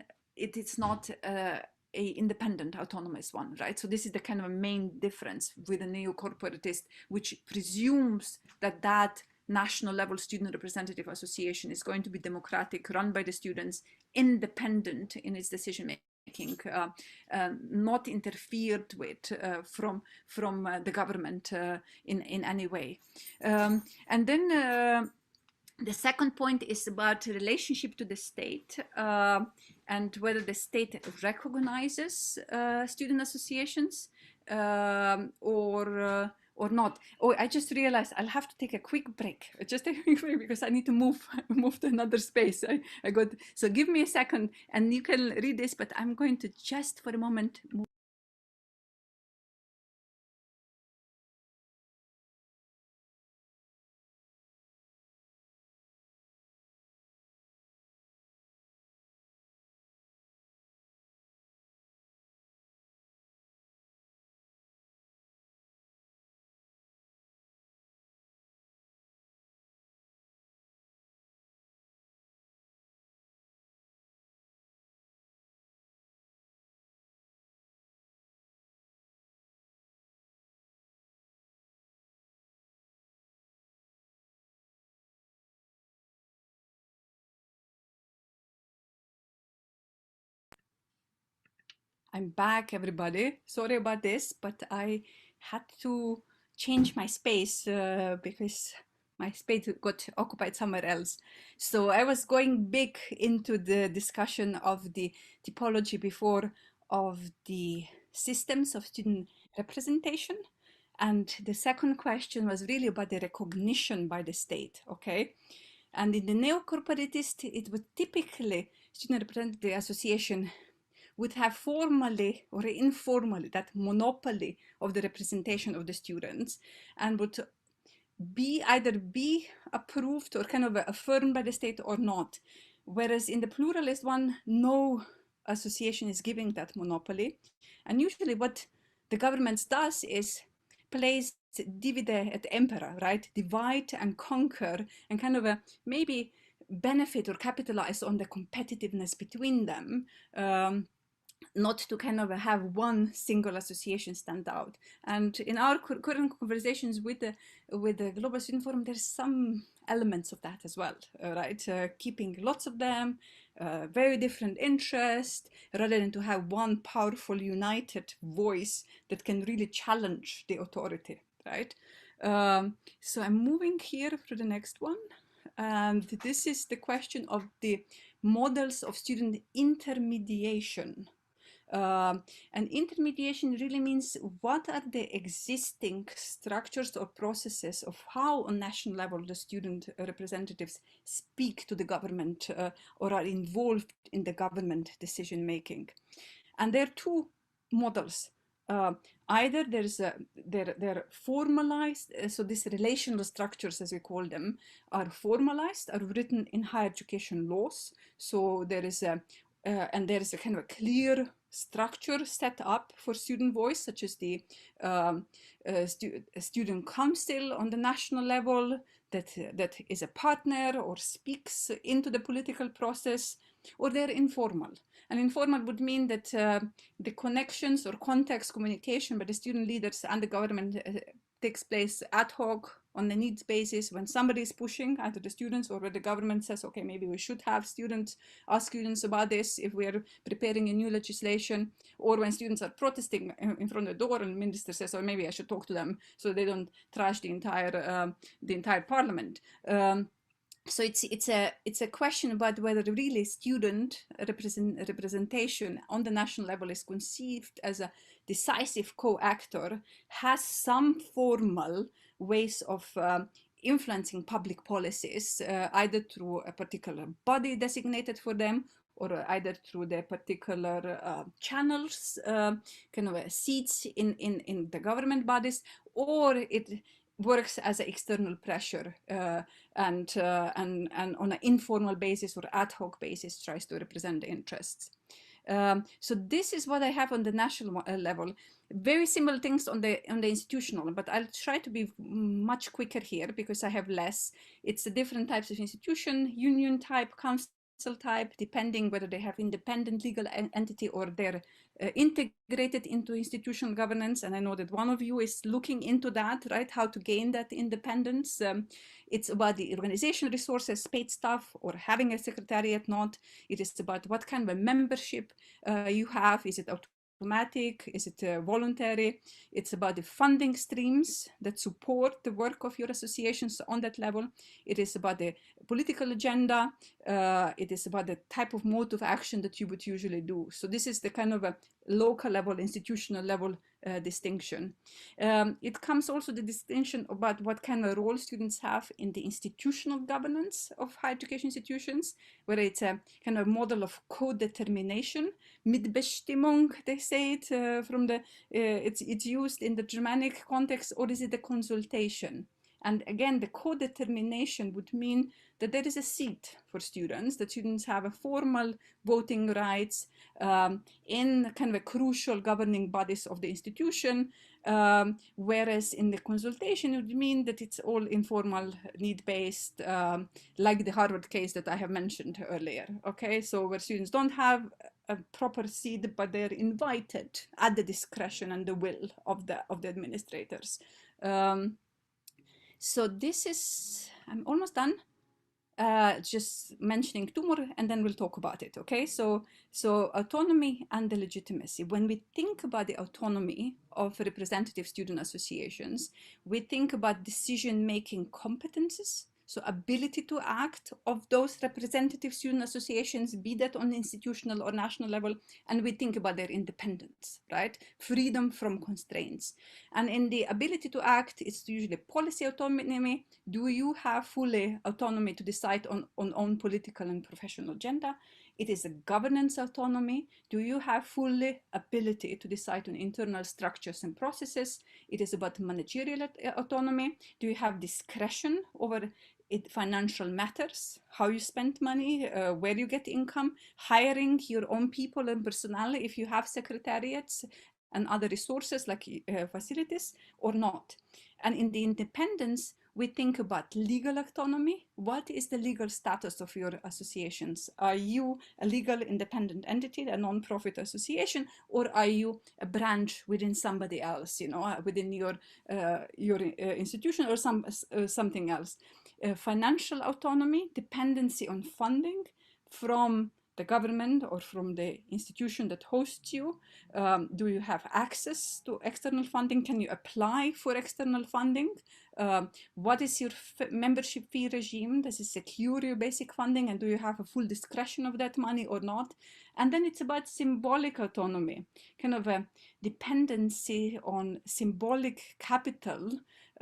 a independent autonomous one, right? So this is the kind of a main difference with a neo-corporatist, which presumes that national level student representative association is going to be democratic, run by the students, independent in its decision making, not interfered with from the government in any way. And then the second point is about relationship to the state, and whether the state recognizes student associations or not. Oh, I just realized I'll have to take a quick break. Just a quick break because I need to move to another space. I got, so give me a second and you can read this, but I'm going to just for a moment move. I'm back, everybody. Sorry about this, but I had to change my space because my space got occupied somewhere else. So I was going big into the discussion of the typology before of the systems of student representation. And the second question was really about the recognition by the state, okay? And in the neo-corporatist, it would typically, student representative association would have formally or informally that monopoly of the representation of the students, and would either be approved or kind of affirmed by the state or not. Whereas in the pluralist one, no association is giving that monopoly. And usually what the government does is plays divide et impera, right? Divide and conquer, and kind of maybe benefit or capitalize on the competitiveness between them. Not to kind of have one single association stand out. And in our current conversations with the Global Student Forum, there's some elements of that as well, right? Keeping lots of them, very different interests, rather than to have one powerful, united voice that can really challenge the authority, right? So I'm moving here to the next one. And this is the question of the models of student intermediation. And intermediation really means what are the existing structures or processes of how on national level the student representatives speak to the government or are involved in the government decision making. And there are two models either they're formalized, so these relational structures, as we call them, are formalized, are written in higher education laws. So there is a kind of a clear structure set up for student voice, such as the student council on the national level that is a partner or speaks into the political process, or they're informal. And informal would mean that the connections or context communication by the student leaders and the government takes place ad hoc on the needs basis when somebody is pushing, either the students or where the government says, okay, maybe we should have students, ask students about this if we're preparing a new legislation, or when students are protesting in front of the door and the minister says, oh, maybe I should talk to them so they don't trash the entire parliament. So it's a question about whether really student representation on the national level is conceived as a decisive co-actor, has some formal ways of influencing public policies, either through a particular body designated for them, or either through the particular channels, kind of seats in the government bodies, or it works as an external pressure and on an informal basis or ad hoc basis tries to represent the interests. So this is what I have on the national level. Very similar things on the institutional, but I'll try to be much quicker here because I have less. It's the different types of institution, union type, council type, depending whether they have independent legal entity or they're integrated into institutional governance. And I know that one of you is looking into that, right? How to gain that independence. It's about the organization resources, paid staff, or having a secretariat, not. It is about what kind of a membership you have. Is it automatic? Is it voluntary? It's about the funding streams that support the work of your associations on that level. It is about the political agenda. It is about the type of mode of action that you would usually do. So this is the kind of a local level, institutional level distinction. It comes also the distinction about what kind of role students have in the institutional governance of higher education institutions, whether it's a kind of model of co-determination, Mitbestimmung, they say it from the, it's used in the Germanic context, or is it a consultation? And again, the co-determination would mean that there is a seat for students, that students have a formal voting rights in kind of a crucial governing bodies of the institution, whereas in the consultation, it would mean that it's all informal, need-based, like the Harvard case that I have mentioned earlier, okay? So where students don't have a proper seat, but they're invited at the discretion and the will of the administrators. So this is, I'm almost done. Just mentioning two more and then we'll talk about it, okay? So autonomy and the legitimacy. When we think about the autonomy of representative student associations, we think about decision-making competences, so ability to act of those representative student associations, be that on the institutional or national level, and we think about their independence, right? Freedom from constraints. And in the ability to act, it's usually policy autonomy. Do you have fully autonomy to decide on own political and professional agenda? It is a governance autonomy. Do you have fully ability to decide on internal structures and processes? It is about managerial autonomy. Do you have discretion over financial matters, how you spend money, where you get income, hiring your own people and personnel if you have secretariats and other resources like facilities or not? And in the independence, we think about legal autonomy. What is the legal status of your associations? Are you a legal independent entity, a non-profit association, or are you a branch within somebody else, you know, within your institution or something else? Financial autonomy, dependency on funding from the government or from the institution that hosts you. Do you have access to external funding? Can you apply for external funding? What is your membership fee regime? Does it secure your basic funding? And do you have a full discretion of that money or not? And then it's about symbolic autonomy, kind of a dependency on symbolic capital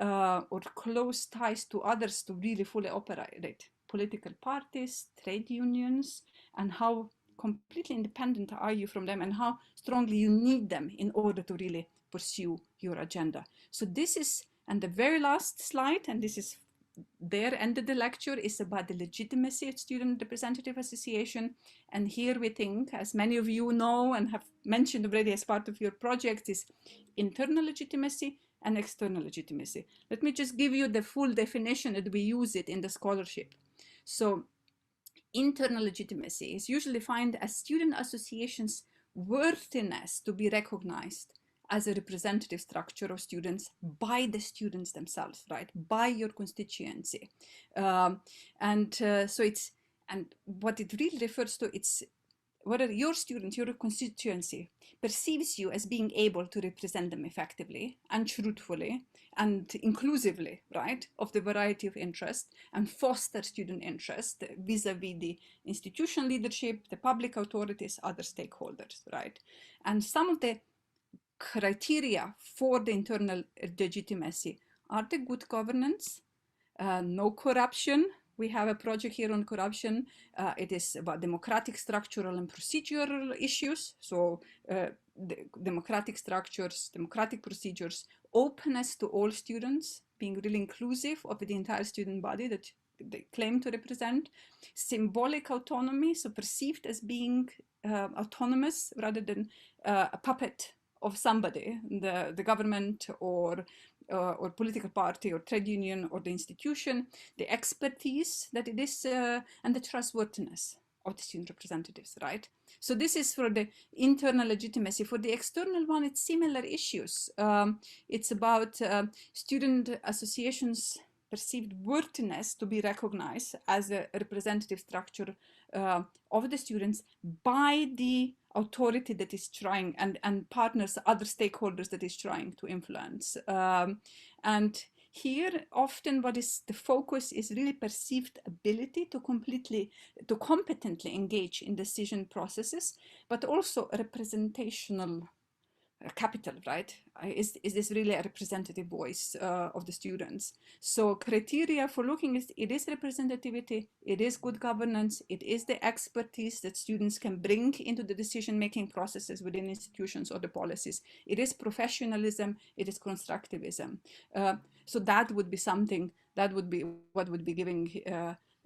or close ties to others to really fully operate. Political parties, trade unions, and how completely independent are you from them, and how strongly you need them in order to really pursue your agenda. So this is, and the very last slide, and this is there ended the lecture, is about the legitimacy of student representative association. And here we think, as many of you know and have mentioned already as part of your project, is internal legitimacy and external legitimacy. Let me just give you the full definition that we use it in the scholarship. So internal legitimacy is usually defined as student associations' worthiness to be recognized as a representative structure of students by the students themselves, right? By your constituency. So it's, and what it really refers to, it's whether your student, your constituency, perceives you as being able to represent them effectively and truthfully and inclusively, right, of the variety of interests, and foster student interest vis-a-vis the institution leadership, the public authorities, other stakeholders, right? And some of the criteria for the internal legitimacy are the good governance, no corruption. We have a project here on corruption. It is about democratic, structural, and procedural issues. So the democratic structures, democratic procedures, openness to all students, being really inclusive of the entire student body that they claim to represent, symbolic autonomy, so perceived as being autonomous rather than a puppet of somebody, the government or political party or trade union or the institution, the expertise that it is, and the trustworthiness of the student representatives, right? So this is for the internal legitimacy. For the external one, it's similar issues. It's about student associations' perceived worthiness to be recognized as a representative structure of the students by the authority that is trying, and partners, other stakeholders that is trying to influence. And here often what is the focus is really perceived ability to competently engage in decision processes, but also representational capital, right? Is this really a representative voice of the students? So criteria for looking is, it is representativity, it is good governance, it is the expertise that students can bring into the decision-making processes within institutions or the policies, it is professionalism, it is constructivism. So that would be something, that would be what would be giving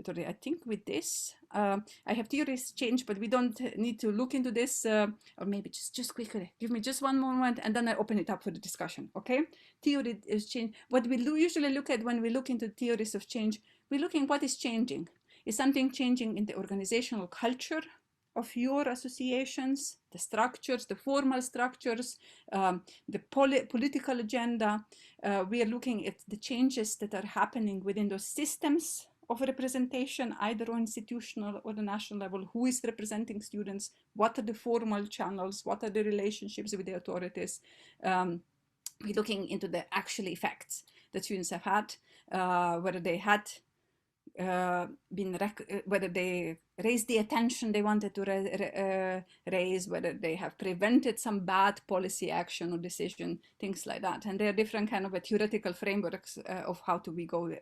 I think with this, I have theories change, but we don't need to look into this, or maybe just quickly, give me just one moment and then I open it up for the discussion, okay? Theory is change. What we usually look at when we look into theories of change, we're looking what is changing. Is something changing in the organizational culture of your associations, the structures, the formal structures, the political agenda? We are looking at the changes that are happening within those systems of representation, either on institutional or the national level. Who is representing students? What are the formal channels? What are the relationships with the authorities? We're looking into the actual effects that students have had, whether they had whether they raised the attention they wanted to raise, whether they have prevented some bad policy action or decision, things like that. And there are different kind of theoretical frameworks of how to we go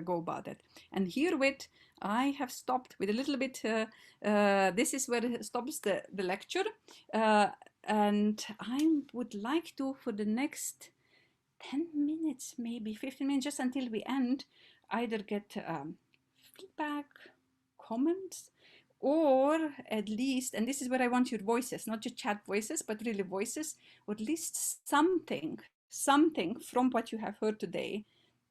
about it. And herewith, I have stopped with a little bit, this is where it stops the lecture. And I would like to, for the next 10 minutes, maybe 15 minutes, just until we end, either get feedback, comments, or at least, and this is where I want your voices, not just chat voices, but really voices, or at least something from what you have heard today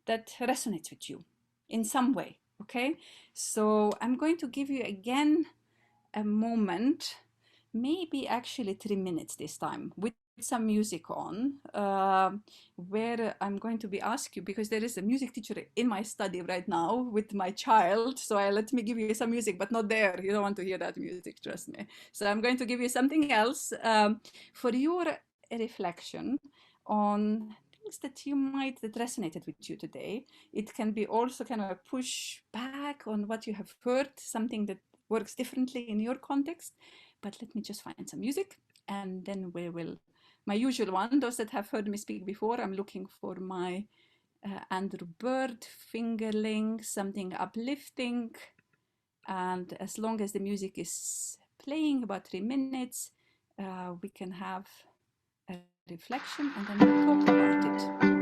that resonates with you in some way, okay? So I'm going to give you again a moment, maybe actually 3 minutes this time, with some music on, where I'm going to be asked you, because there is a music teacher in my study right now with my child, so let me give you some music, but not there. You don't want to hear that music, trust me. So I'm going to give you something else for your reflection on things that that resonated with you today. It can be also kind of a push back on what you have heard, something that works differently in your context. But let me just find some music, and then we will, my usual one, those that have heard me speak before, I'm looking for my Andrew Bird, Fingerling, something uplifting. And as long as the music is playing about 3 minutes. We can have a reflection and then we'll talk about it.